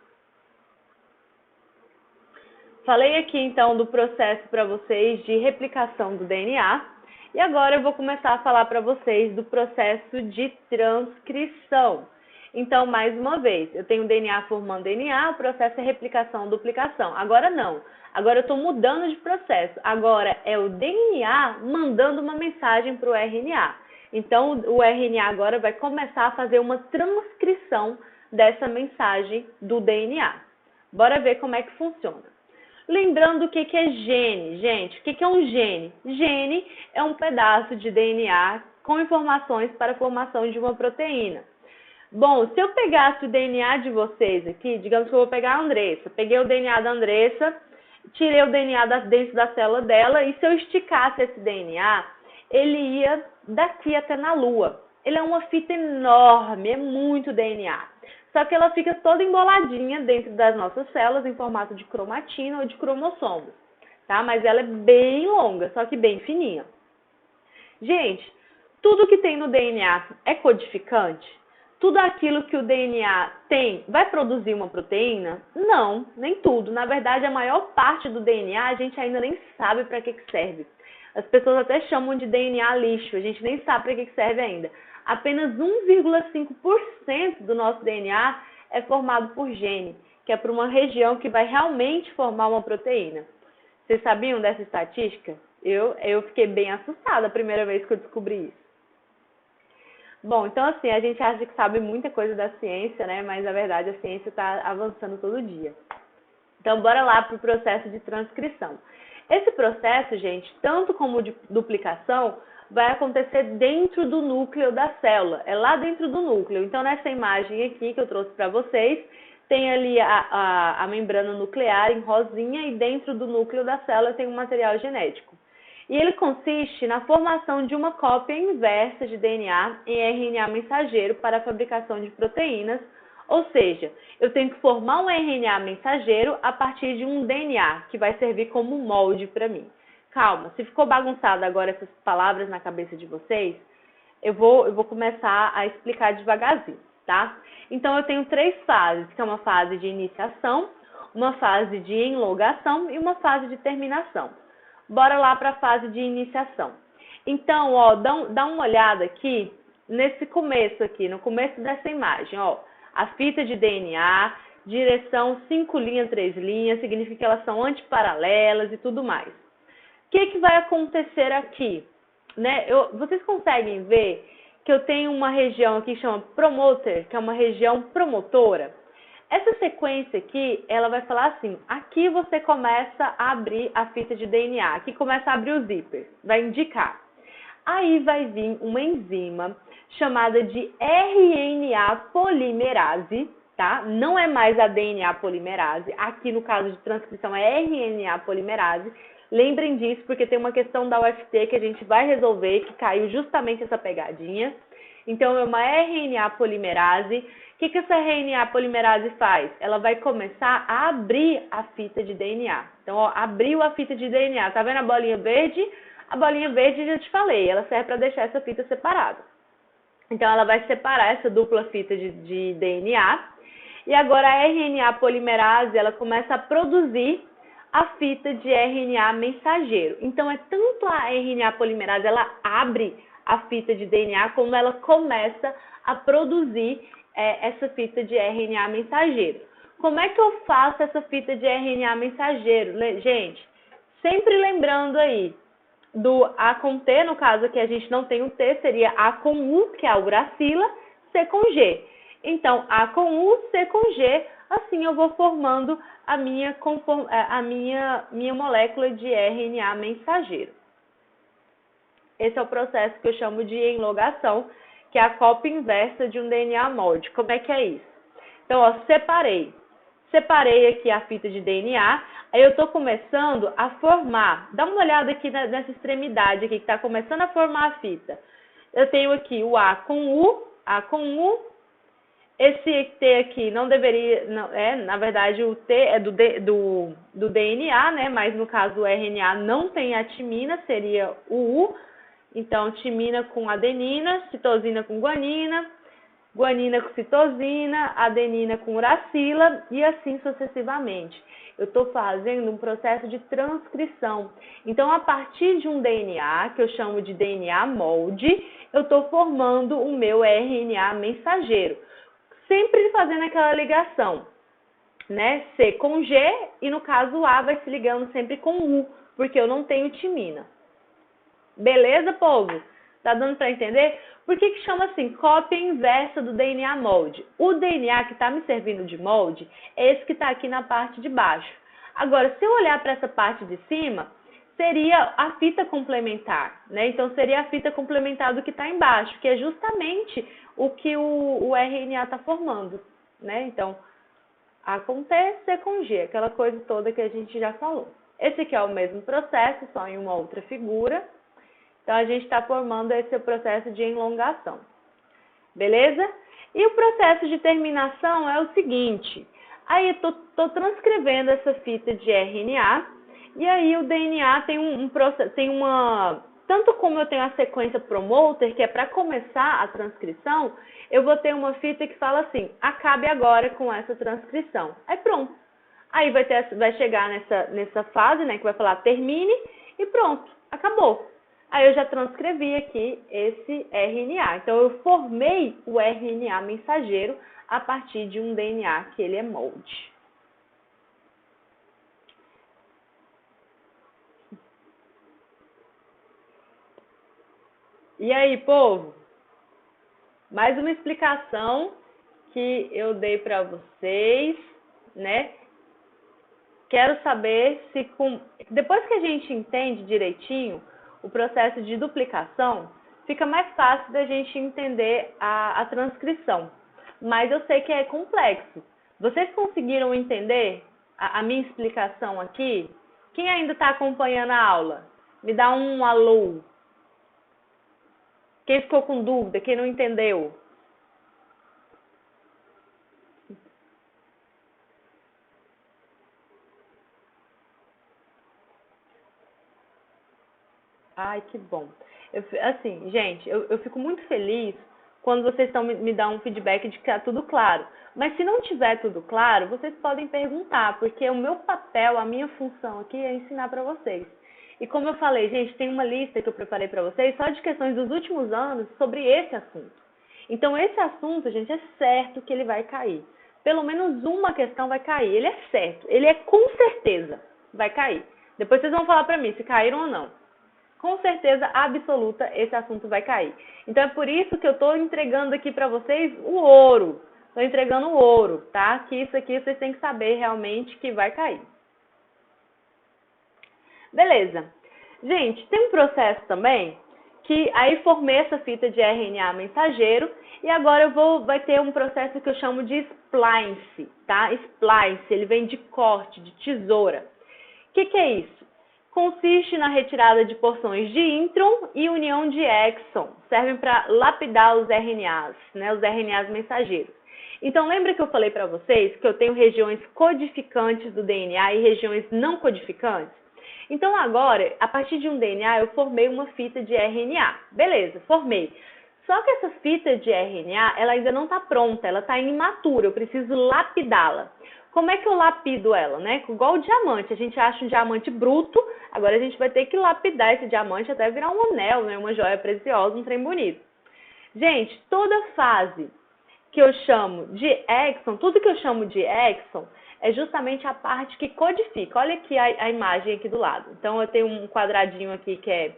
Falei aqui então do processo para vocês de replicação do DNA e agora eu vou começar a falar para vocês do processo de transcrição. Então, mais uma vez, eu tenho DNA formando DNA, o processo é replicação, duplicação. Agora não, agora eu estou mudando de processo. Agora é o DNA mandando uma mensagem para o RNA. Então, o RNA agora vai começar a fazer uma transcrição dessa mensagem do DNA. Bora ver como é que funciona. Lembrando o que é gene, gente. O que é um gene? Gene é um pedaço de DNA com informações para a formação de uma proteína. Bom, se eu pegasse o DNA de vocês aqui, digamos que eu vou pegar a Andressa, peguei o DNA da Andressa, tirei o DNA dentro da célula dela e se eu esticasse esse DNA, ele ia daqui até na Lua. Ele é uma fita enorme, é muito DNA. Só que ela fica toda emboladinha dentro das nossas células em formato de cromatina ou de cromossomos, tá? Mas ela é bem longa, só que bem fininha. Gente, tudo que tem no DNA é codificante? Tudo aquilo que o DNA tem vai produzir uma proteína? Não, nem tudo. Na verdade, a maior parte do DNA a gente ainda nem sabe para que serve. As pessoas até chamam de DNA lixo, a gente nem sabe para que serve ainda. Apenas 1,5% do nosso DNA é formado por gene, que é para uma região que vai realmente formar uma proteína. Vocês sabiam dessa estatística? Eu fiquei bem assustada a primeira vez que eu descobri isso. Bom, então assim, a gente acha que sabe muita coisa da ciência, né? Mas na verdade a ciência está avançando todo dia. Então, bora lá para o processo de transcrição. Esse processo, gente, tanto como de duplicação, vai acontecer dentro do núcleo da célula, é lá dentro do núcleo. Então, nessa imagem aqui que eu trouxe para vocês, tem ali a membrana nuclear em rosinha e dentro do núcleo da célula tem um material genético. E ele consiste na formação de uma cópia inversa de DNA em RNA mensageiro para a fabricação de proteínas, ou seja, eu tenho que formar um RNA mensageiro a partir de um DNA, que vai servir como molde para mim. Calma, se ficou bagunçada agora essas palavras na cabeça de vocês, eu vou começar a explicar devagarzinho, tá? Então, eu tenho 3 fases, que é uma fase de iniciação, uma fase de enlogação e uma fase de terminação. Bora lá para a fase de iniciação. Então, ó, dá uma olhada aqui, nesse começo aqui, no começo dessa imagem, ó. A fita de DNA, direção 5 linhas, 3 linhas, significa que elas são antiparalelas e tudo mais. O que vai acontecer aqui? Né? Vocês conseguem ver que eu tenho uma região aqui que chama promoter, que é uma região promotora? Essa sequência aqui, ela vai falar assim, aqui você começa a abrir a fita de DNA, aqui começa a abrir o zíper, vai indicar. Aí vai vir uma enzima chamada de RNA polimerase, tá? Não é mais a DNA polimerase, aqui no caso de transcrição é RNA polimerase. Lembrem disso porque tem uma questão da UFT que a gente vai resolver, que caiu justamente essa pegadinha. Então, é uma RNA polimerase. O que essa RNA polimerase faz? Ela vai começar a abrir a fita de DNA. Então, ó, abriu a fita de DNA. Tá vendo a bolinha verde? A bolinha verde, já te falei, ela serve para deixar essa fita separada. Então, ela vai separar essa dupla fita de DNA. E agora, a RNA polimerase, ela começa a produzir a fita de RNA mensageiro. Então, é tanto a RNA polimerase, ela abre a fita de DNA, como ela começa a produzir essa fita de RNA mensageiro. Como é que eu faço essa fita de RNA mensageiro? Gente, sempre lembrando aí do A com T, no caso que a gente não tem o T, seria A com U, que é a uracila, C com G. Então, A com U, C com G, assim eu vou formando a minha molécula de RNA mensageiro. Esse é o processo que eu chamo de enlogação, que é a cópia inversa de um DNA molde. Como é que é isso? Então, ó, separei aqui a fita de DNA, aí eu estou começando a formar. Dá uma olhada aqui nessa extremidade aqui, que está começando a formar a fita. Eu tenho aqui o A com U, esse T aqui não deveria, na verdade o T é do DNA, né? Mas no caso o RNA não tem a timina, seria o U. Então, timina com adenina, citosina com guanina, guanina com citosina, adenina com uracila e assim sucessivamente. Eu estou fazendo um processo de transcrição. Então, a partir de um DNA, que eu chamo de DNA molde, eu estou formando o meu RNA mensageiro. Sempre fazendo aquela ligação, né? C com G e, no caso, o A vai se ligando sempre com U, porque eu não tenho timina. Beleza, povo? Tá dando para entender? Por que chama assim, cópia inversa do DNA molde? O DNA que está me servindo de molde é esse que está aqui na parte de baixo. Agora, se eu olhar para essa parte de cima, seria a fita complementar, né? Então, seria a fita complementar do que está embaixo, que é justamente o que o RNA está formando, né? Então, A com T, C com G, aquela coisa toda que a gente já falou. Esse aqui é o mesmo processo, só em uma outra figura. Então, a gente está formando esse processo de elongação. Beleza? E o processo de terminação é o seguinte. Aí, eu estou transcrevendo essa fita de RNA. E aí, o DNA tem uma... Tanto como eu tenho a sequência promoter, que é para começar a transcrição, eu vou ter uma fita que fala assim, acabe agora com essa transcrição. Aí, pronto. Aí, vai chegar nessa fase, né, que vai falar termine, e pronto, acabou. Aí eu já transcrevi aqui esse RNA. Então, eu formei o RNA mensageiro a partir de um DNA que ele é molde. E aí, povo? Mais uma explicação que eu dei para vocês, né? Quero saber se depois que a gente entende direitinho o processo de duplicação, fica mais fácil da gente entender a transcrição. Mas eu sei que é complexo. Vocês conseguiram entender a minha explicação aqui? Quem ainda está acompanhando a aula? Me dá um alô. Quem ficou com dúvida? Quem não entendeu? Ai, que bom. Assim, gente, eu fico muito feliz quando vocês me dão um feedback de que está tudo claro. Mas se não tiver tudo claro, vocês podem perguntar, porque o meu papel, a minha função aqui é ensinar para vocês. E como eu falei, gente, tem uma lista que eu preparei para vocês só de questões dos últimos anos sobre esse assunto. Então, esse assunto, gente, é certo que ele vai cair. Pelo menos uma questão vai cair. Ele é certo. Ele é com certeza vai cair. Depois vocês vão falar para mim se caíram ou não. Com certeza absoluta esse assunto vai cair. Então é por isso que eu estou entregando aqui para vocês o ouro. Estou entregando o ouro, tá? Que isso aqui vocês têm que saber realmente que vai cair. Beleza. Gente, tem um processo também que aí formei essa fita de RNA mensageiro e agora vai ter um processo que eu chamo de splice, tá? Splice, ele vem de corte, de tesoura. O que é isso? Consiste na retirada de porções de intron e união de exon. Servem para lapidar os RNAs, né, os RNAs mensageiros. Então, lembra que eu falei para vocês que eu tenho regiões codificantes do DNA e regiões não codificantes? Então, agora, a partir de um DNA, eu formei uma fita de RNA. Beleza, formei. Só que essa fita de RNA, ela ainda não está pronta, ela está imatura, eu preciso lapidá-la. Como é que eu lapido ela, né? Igual o diamante, a gente acha um diamante bruto, agora a gente vai ter que lapidar esse diamante até virar um anel, né? Uma joia preciosa, um trem bonito. Gente, toda fase que eu chamo de exon, tudo que eu chamo de exon, é justamente a parte que codifica. Olha aqui a imagem aqui do lado. Então, eu tenho um quadradinho aqui que é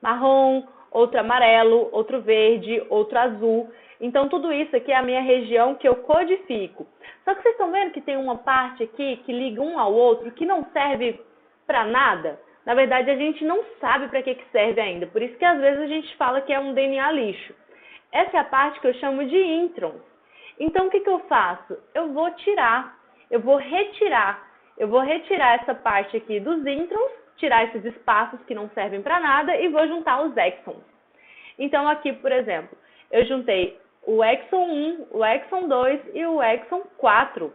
marrom, outro amarelo, outro verde, outro azul. Então, tudo isso aqui é a minha região que eu codifico. Só que vocês estão vendo que tem uma parte aqui que liga um ao outro que não serve para nada? Na verdade, a gente não sabe para que serve ainda. Por isso que às vezes a gente fala que é um DNA lixo. Essa é a parte que eu chamo de introns. Então, o que eu faço? Eu vou retirar essa parte aqui dos introns, tirar esses espaços que não servem para nada e vou juntar os exons. Então, aqui, por exemplo, eu juntei o exon 1, o exon 2 e o exon 4.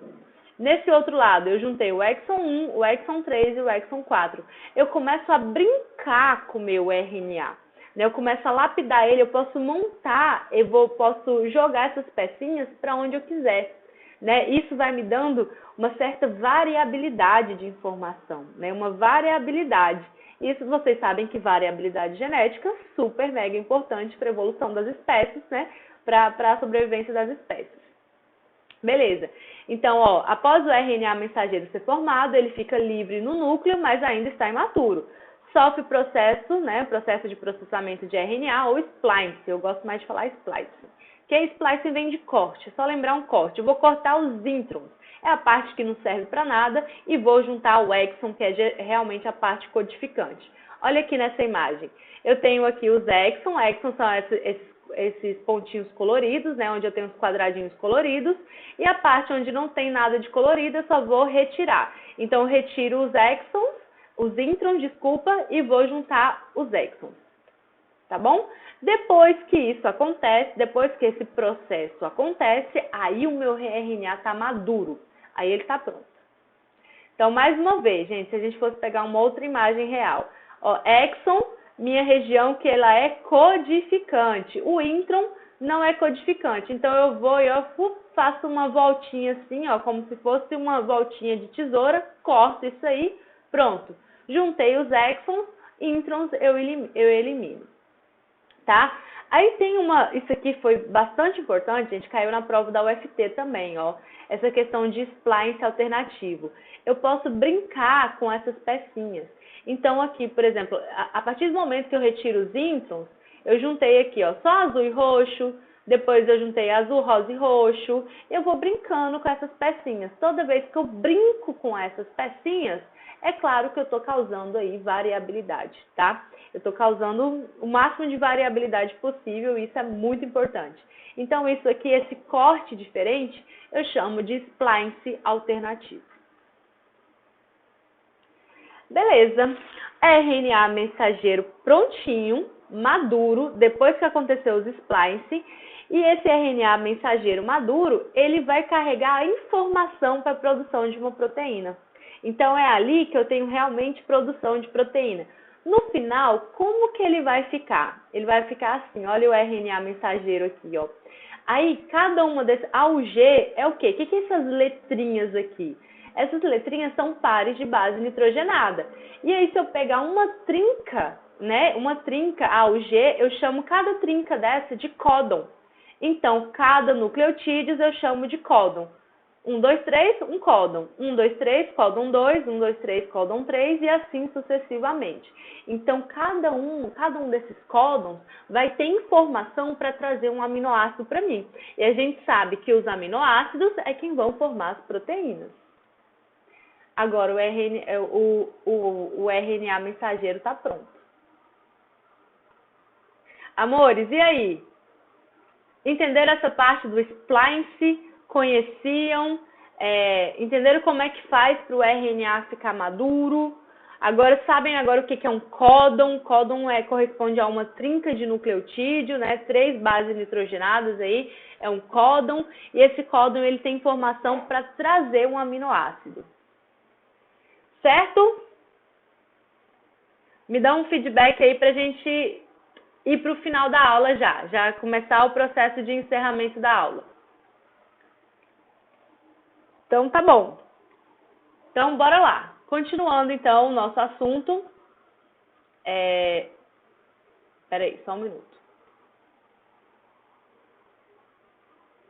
Nesse outro lado, eu juntei o exon 1, o exon 3 e o exon 4. Eu começo a brincar com o meu RNA. Eu começo a lapidar ele, eu posso montar, posso jogar essas pecinhas para onde eu quiser. né? Isso vai me dando uma certa variabilidade de informação, né? Uma variabilidade. Isso vocês sabem que variabilidade genética é super mega importante para a evolução das espécies, né? Para a sobrevivência das espécies. Beleza. Então, ó, após o RNA mensageiro ser formado, ele fica livre no núcleo, mas ainda está imaturo. Sofre o processo, né? Processo de processamento de RNA ou splice. Eu gosto mais de falar splice. Que splice vem de corte. É só lembrar um corte. Eu vou cortar os introns. É a parte que não serve para nada e vou juntar o exon, que é realmente a parte codificante. Olha aqui nessa imagem. Eu tenho aqui os exons. Exons são esses pontinhos coloridos, né, onde eu tenho os quadradinhos coloridos, e a parte onde não tem nada de colorido, eu só vou retirar. Então, eu retiro os exons, os introns, desculpa, e vou juntar os exons. Tá bom? Depois que isso acontece, depois que esse processo acontece, aí o meu RNA está maduro. Aí ele está pronto. Então, mais uma vez, gente, se a gente fosse pegar uma outra imagem real. Ó, exon, minha região que ela é codificante. O intron não é codificante. Então, eu vou e eu faço uma voltinha assim, ó, como se fosse uma voltinha de tesoura, corto isso aí, pronto. Juntei os exons, introns eu elimino. Tá? Aí tem isso aqui foi bastante importante, gente, caiu na prova da UFT também, ó, essa questão de splice alternativo. Eu posso brincar com essas pecinhas. Então aqui, por exemplo, a partir do momento que eu retiro os introns, eu juntei aqui, ó, só azul e roxo, depois eu juntei azul, rosa e roxo, eu vou brincando com essas pecinhas. Toda vez que eu brinco com essas pecinhas, é claro que eu estou causando aí variabilidade, tá? Eu estou causando o máximo de variabilidade possível e isso é muito importante. Então, isso aqui, esse corte diferente, eu chamo de splice alternativo. Beleza. RNA mensageiro prontinho, maduro, depois que aconteceu os splice. E esse RNA mensageiro maduro, ele vai carregar a informação para a produção de uma proteína. Então, é ali que eu tenho realmente produção de proteína. No final, como que ele vai ficar? Ele vai ficar assim, olha o RNA mensageiro aqui, ó. Aí, cada uma desses... A o G é o quê? O que que essas letrinhas aqui? Essas letrinhas são pares de base nitrogenada. E aí, se eu pegar uma trinca, né? Uma trinca A o G, eu chamo cada trinca dessa de códon. Então, cada nucleotídeos eu chamo de códon. 1, 2, 3, um códon. 1, 2, 3, códon 2, 1, 2, 3, códon 3 e assim sucessivamente. Então, cada um desses códons vai ter informação para trazer um aminoácido para mim. E a gente sabe que os aminoácidos é quem vão formar as proteínas. Agora, o RNA mensageiro está pronto. Amores, e aí? Entenderam essa parte do splice? Conheciam? Entenderam como é que faz para o RNA ficar maduro? Agora, sabem agora o que é um códon? Códon corresponde a uma trinca de nucleotídeo, né? 3 bases nitrogenadas aí, é um códon. E esse códon, ele tem informação para trazer um aminoácido. Certo? Me dá um feedback aí para a gente ir para o final da aula já começar o processo de encerramento da aula. Então, tá bom. Então, bora lá. Continuando, então, o nosso assunto. Peraí, só um minuto.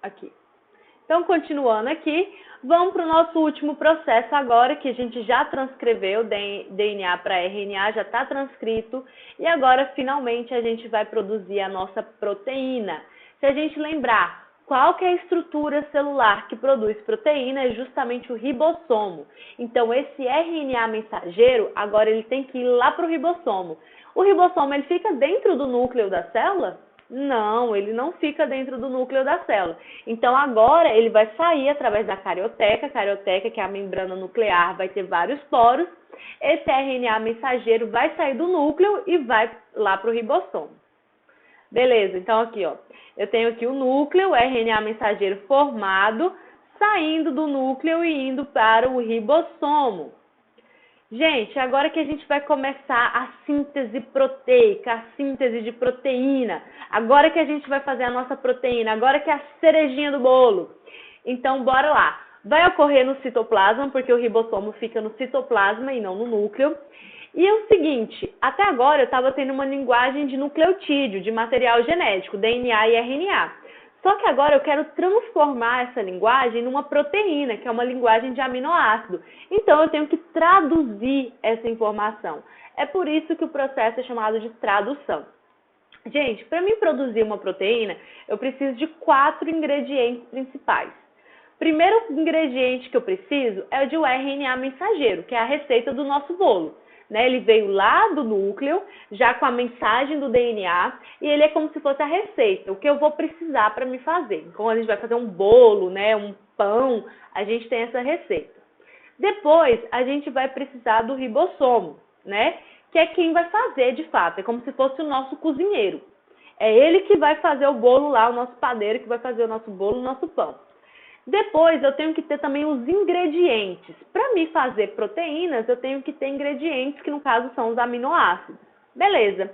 Aqui. Então, continuando aqui, vamos para o nosso último processo agora, que a gente já transcreveu DNA para RNA, já está transcrito, e agora, finalmente, a gente vai produzir a nossa proteína. Se a gente lembrar, qual que é a estrutura celular que produz proteína? É justamente o ribossomo. Então, esse RNA mensageiro, agora ele tem que ir lá para o ribossomo. O ribossomo, ele fica dentro do núcleo da célula? Não, ele não fica dentro do núcleo da célula. Então, agora ele vai sair através da carioteca. A carioteca, que é a membrana nuclear, vai ter vários poros. Esse RNA mensageiro vai sair do núcleo e vai lá para o ribossomo. Beleza, então aqui, ó, eu tenho aqui o núcleo, o RNA mensageiro formado, saindo do núcleo e indo para o ribossomo. Gente, agora que a gente vai começar a síntese proteica, a síntese de proteína, agora que a gente vai fazer a nossa proteína, agora que é a cerejinha do bolo. Então, bora lá. Vai ocorrer no citoplasma, porque o ribossomo fica no citoplasma e não no núcleo. E é o seguinte, até agora eu estava tendo uma linguagem de nucleotídeo, de material genético, DNA e RNA. Só que agora eu quero transformar essa linguagem numa proteína, que é uma linguagem de aminoácido. Então eu tenho que traduzir essa informação. É por isso que o processo é chamado de tradução. Gente, para mim produzir uma proteína, eu preciso de 4 ingredientes principais. Primeiro ingrediente que eu preciso é o de RNA mensageiro, que é a receita do nosso bolo. Ele veio lá do núcleo, já com a mensagem do DNA, e ele é como se fosse a receita, o que eu vou precisar para me fazer. Quando a gente vai fazer um bolo, um pão, a gente tem essa receita. Depois, a gente vai precisar do ribossomo, que é quem vai fazer de fato, é como se fosse o nosso cozinheiro. É ele que vai fazer o bolo lá, o nosso padeiro que vai fazer o nosso bolo, o nosso pão. Depois, eu tenho que ter também os ingredientes. Para me fazer proteínas, eu tenho que ter ingredientes, que no caso são os aminoácidos. Beleza.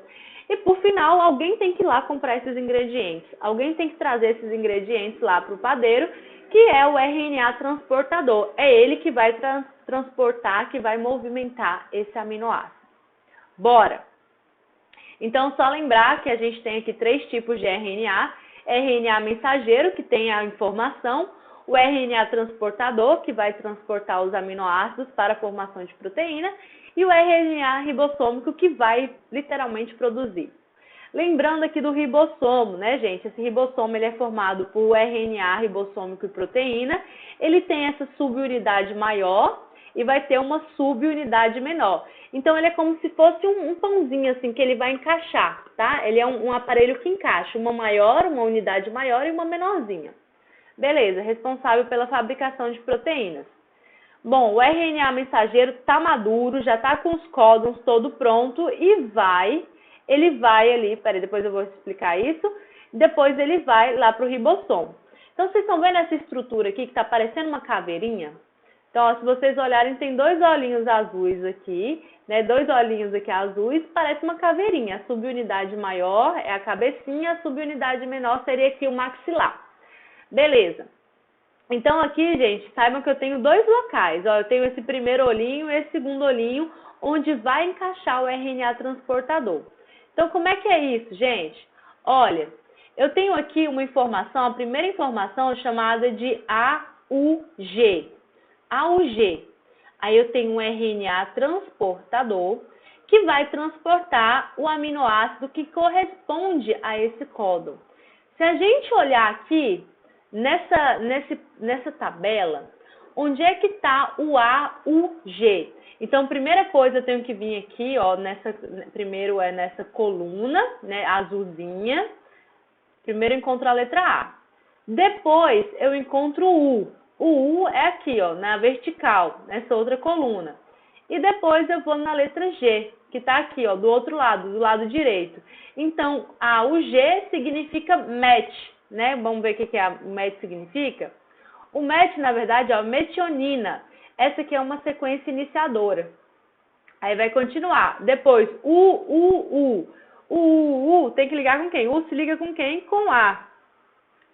E por final, alguém tem que ir lá comprar esses ingredientes. Alguém tem que trazer esses ingredientes lá para o padeiro, que é o RNA transportador. É ele que vai transportar, que vai movimentar esse aminoácido. Bora! Então, só lembrar que a gente tem aqui 3 tipos de RNA. RNA mensageiro, que tem a informação. O RNA transportador, que vai transportar os aminoácidos para a formação de proteína, e o RNA ribossômico, que vai literalmente produzir. Lembrando aqui do ribossomo, gente? Esse ribossomo ele é formado por RNA ribossômico e proteína. Ele tem essa subunidade maior e vai ter uma subunidade menor. Então, ele é como se fosse um pãozinho, assim, que ele vai encaixar, tá? Ele é um aparelho que encaixa uma maior, uma unidade maior e uma menorzinha. Beleza, responsável pela fabricação de proteínas. Bom, o RNA mensageiro está maduro, já está com os códons todo pronto e ele vai ali, depois eu vou explicar isso, depois ele vai lá para o ribossomo. Então, vocês estão vendo essa estrutura aqui que está parecendo uma caveirinha? Então, se vocês olharem, tem 2 olhinhos azuis aqui, 2 olhinhos aqui azuis, parece uma caveirinha. A subunidade maior é a cabecinha, a subunidade menor seria aqui o maxilar. Beleza. Então, aqui, gente, saibam que eu tenho 2 locais. Eu tenho esse primeiro olhinho e esse segundo olhinho, onde vai encaixar o RNA transportador. Então, como é que é isso, gente? Olha, eu tenho aqui uma informação, a primeira informação chamada de AUG. AUG. Aí eu tenho um RNA transportador, que vai transportar o aminoácido que corresponde a esse códon. Se a gente olhar aqui, nessa tabela, onde é que está o AUG? Então, primeira coisa, eu tenho que vir aqui, primeiro é nessa coluna, azulzinha. Primeiro eu encontro a letra A. Depois, eu encontro o U. O U é aqui, na vertical, nessa outra coluna. E depois eu vou na letra G, que está aqui, do outro lado, do lado direito. Então, o G significa match, Vamos ver o que o match significa? O match, na verdade, é metionina. Essa aqui é uma sequência iniciadora. Aí vai continuar. Depois, U. O tem que ligar com quem? U se liga com quem? Com A.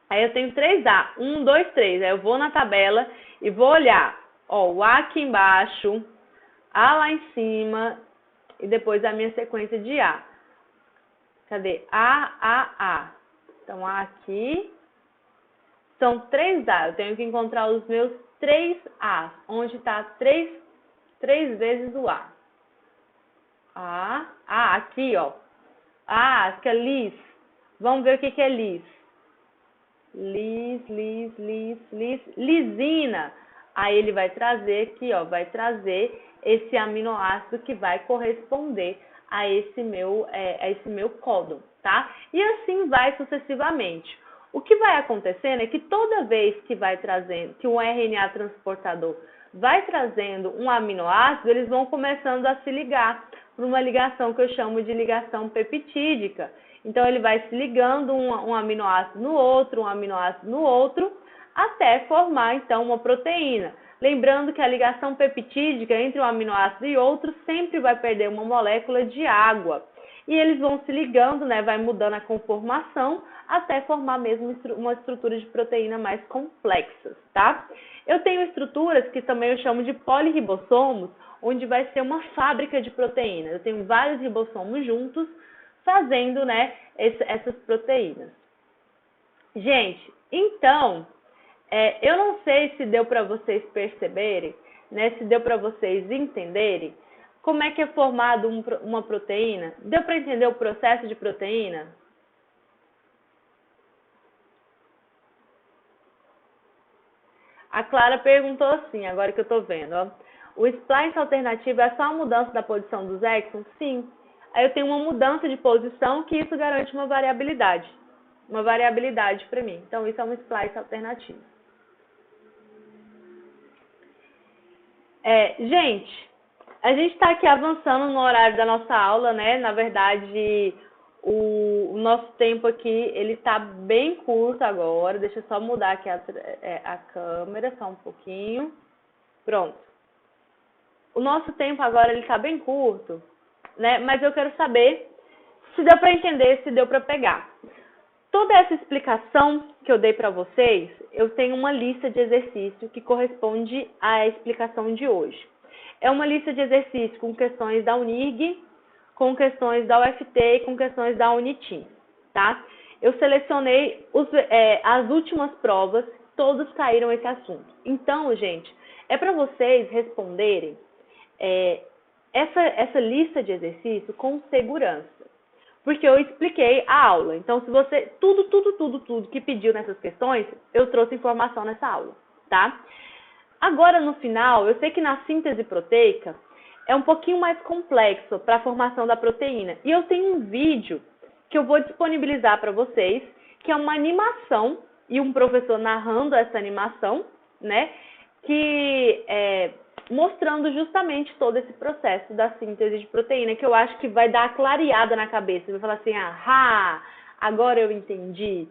Aí eu tenho 3A. 1, 2, 3. Aí eu vou na tabela e vou olhar. O A aqui embaixo, A lá em cima e depois a minha sequência de A. Cadê? A. Então, A aqui. São 3A. Eu tenho que encontrar os meus 3A. Onde está 3 vezes o A. Aqui, acho que é lis. Vamos ver o que é lis. Lisina. Aí ele vai trazer aqui, vai trazer esse aminoácido que vai corresponder a esse meu códon, tá? E assim vai sucessivamente. O que vai acontecendo é que toda vez que um RNA transportador vai trazendo um aminoácido, eles vão começando a se ligar por uma ligação que eu chamo de ligação peptídica. Então, ele vai se ligando um aminoácido no outro, até formar, então, uma proteína. Lembrando que a ligação peptídica entre um aminoácido e outro sempre vai perder uma molécula de água. e eles vão se ligando, né, vai mudando a conformação até formar mesmo uma estrutura de proteína mais complexas, tá? Eu tenho estruturas que também eu chamo de poliribossomos, onde vai ser uma fábrica de proteína. Eu tenho vários ribossomos juntos fazendo, né, essas proteínas. Gente, então, eu não sei se deu para vocês perceberem, né, se deu para vocês entenderem como é que é formado uma proteína. Deu para entender o processo de proteína? A Clara perguntou assim, agora que eu estou vendo, ó. O splice alternativo é só a mudança da posição dos exons? Sim. Aí eu tenho uma mudança de posição que isso garante uma variabilidade. Uma variabilidade para mim. Então, isso é um splice alternativo. Gente, a gente está aqui avançando no horário da nossa aula, né? Na verdade, o nosso tempo aqui, ele está bem curto agora. Deixa eu só mudar aqui a câmera, só um pouquinho. Pronto. O nosso tempo agora, ele está bem curto, né? Mas eu quero saber se deu para entender, se deu para pegar. Toda essa explicação que eu dei para vocês, eu tenho uma lista de exercício que corresponde à explicação de hoje. É uma lista de exercícios com questões da UNIRG, com questões da UFT e com questões da Unitim, tá? Eu selecionei as últimas provas, todos caíram esse assunto. Então, gente, é para vocês responderem essa lista de exercício com segurança. Porque eu expliquei a aula. Então, se você... Tudo que pediu nessas questões, eu trouxe informação nessa aula, tá? Agora, no final, eu sei que na síntese proteica é um pouquinho mais complexo para a formação da proteína. E eu tenho um vídeo que eu vou disponibilizar para vocês, que é uma animação, e um professor narrando essa animação, né? Que mostrando justamente todo esse processo da síntese de proteína, que eu acho que vai dar a clareada na cabeça. Vai falar assim, agora eu entendi,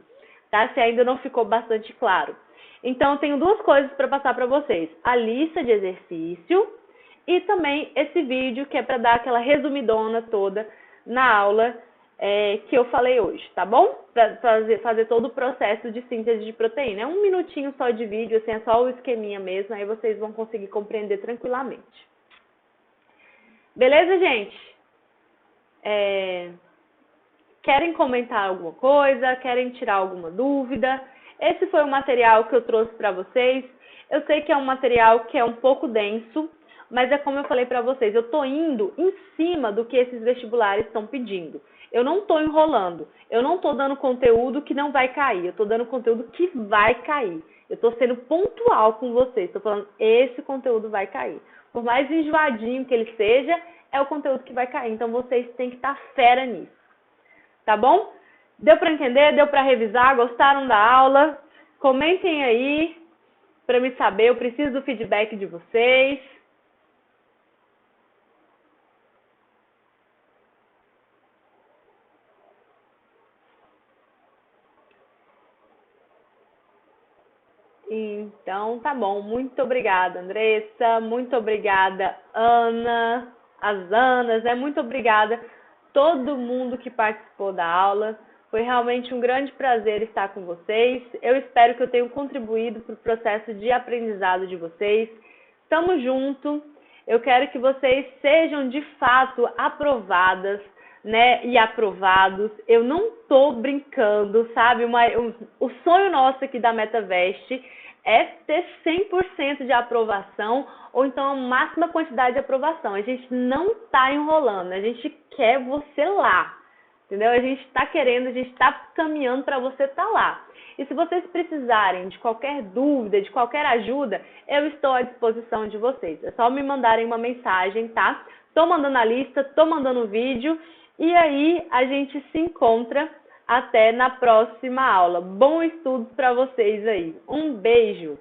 tá? Se ainda não ficou bastante claro. Então, eu tenho duas coisas para passar para vocês. A lista de exercício e também esse vídeo, que é para dar aquela resumidona toda na aula que eu falei hoje, tá bom? Para fazer todo o processo de síntese de proteína. É 1 minutinho só de vídeo, assim, é só o esqueminha mesmo, aí vocês vão conseguir compreender tranquilamente. Beleza, gente? Querem comentar alguma coisa? Querem tirar alguma dúvida? Esse foi o material que eu trouxe para vocês. Eu sei que é um material que é um pouco denso, mas é como eu falei para vocês, eu estou indo em cima do que esses vestibulares estão pedindo. Eu não estou enrolando, eu não estou dando conteúdo que não vai cair, eu estou dando conteúdo que vai cair. Eu estou sendo pontual com vocês, estou falando, esse conteúdo vai cair. Por mais enjoadinho que ele seja, é o conteúdo que vai cair, então vocês têm que estar fera nisso. Tá bom? Deu para entender? Deu para revisar? Gostaram da aula? Comentem aí para me saber, eu preciso do feedback de vocês. Então, tá bom. Muito obrigada, Andressa. Muito obrigada, Ana. As Anas, né? Muito obrigada todo mundo que participou da aula. Foi realmente um grande prazer estar com vocês. Eu espero que eu tenha contribuído para o processo de aprendizado de vocês. Tamo junto. Eu quero que vocês sejam de fato aprovadas, né, e aprovados. Eu não tô brincando, sabe? O sonho nosso aqui da MetaVest é ter 100% de aprovação ou então a máxima quantidade de aprovação. A gente não tá enrolando, a gente quer você lá, entendeu? A gente tá querendo, a gente tá caminhando para você estar lá. E se vocês precisarem de qualquer dúvida, de qualquer ajuda, eu estou à disposição de vocês. É só me mandarem uma mensagem, tá? Tô mandando a lista, tô mandando o vídeo. E aí, a gente se encontra até na próxima aula. Bom estudo para vocês aí. Um beijo!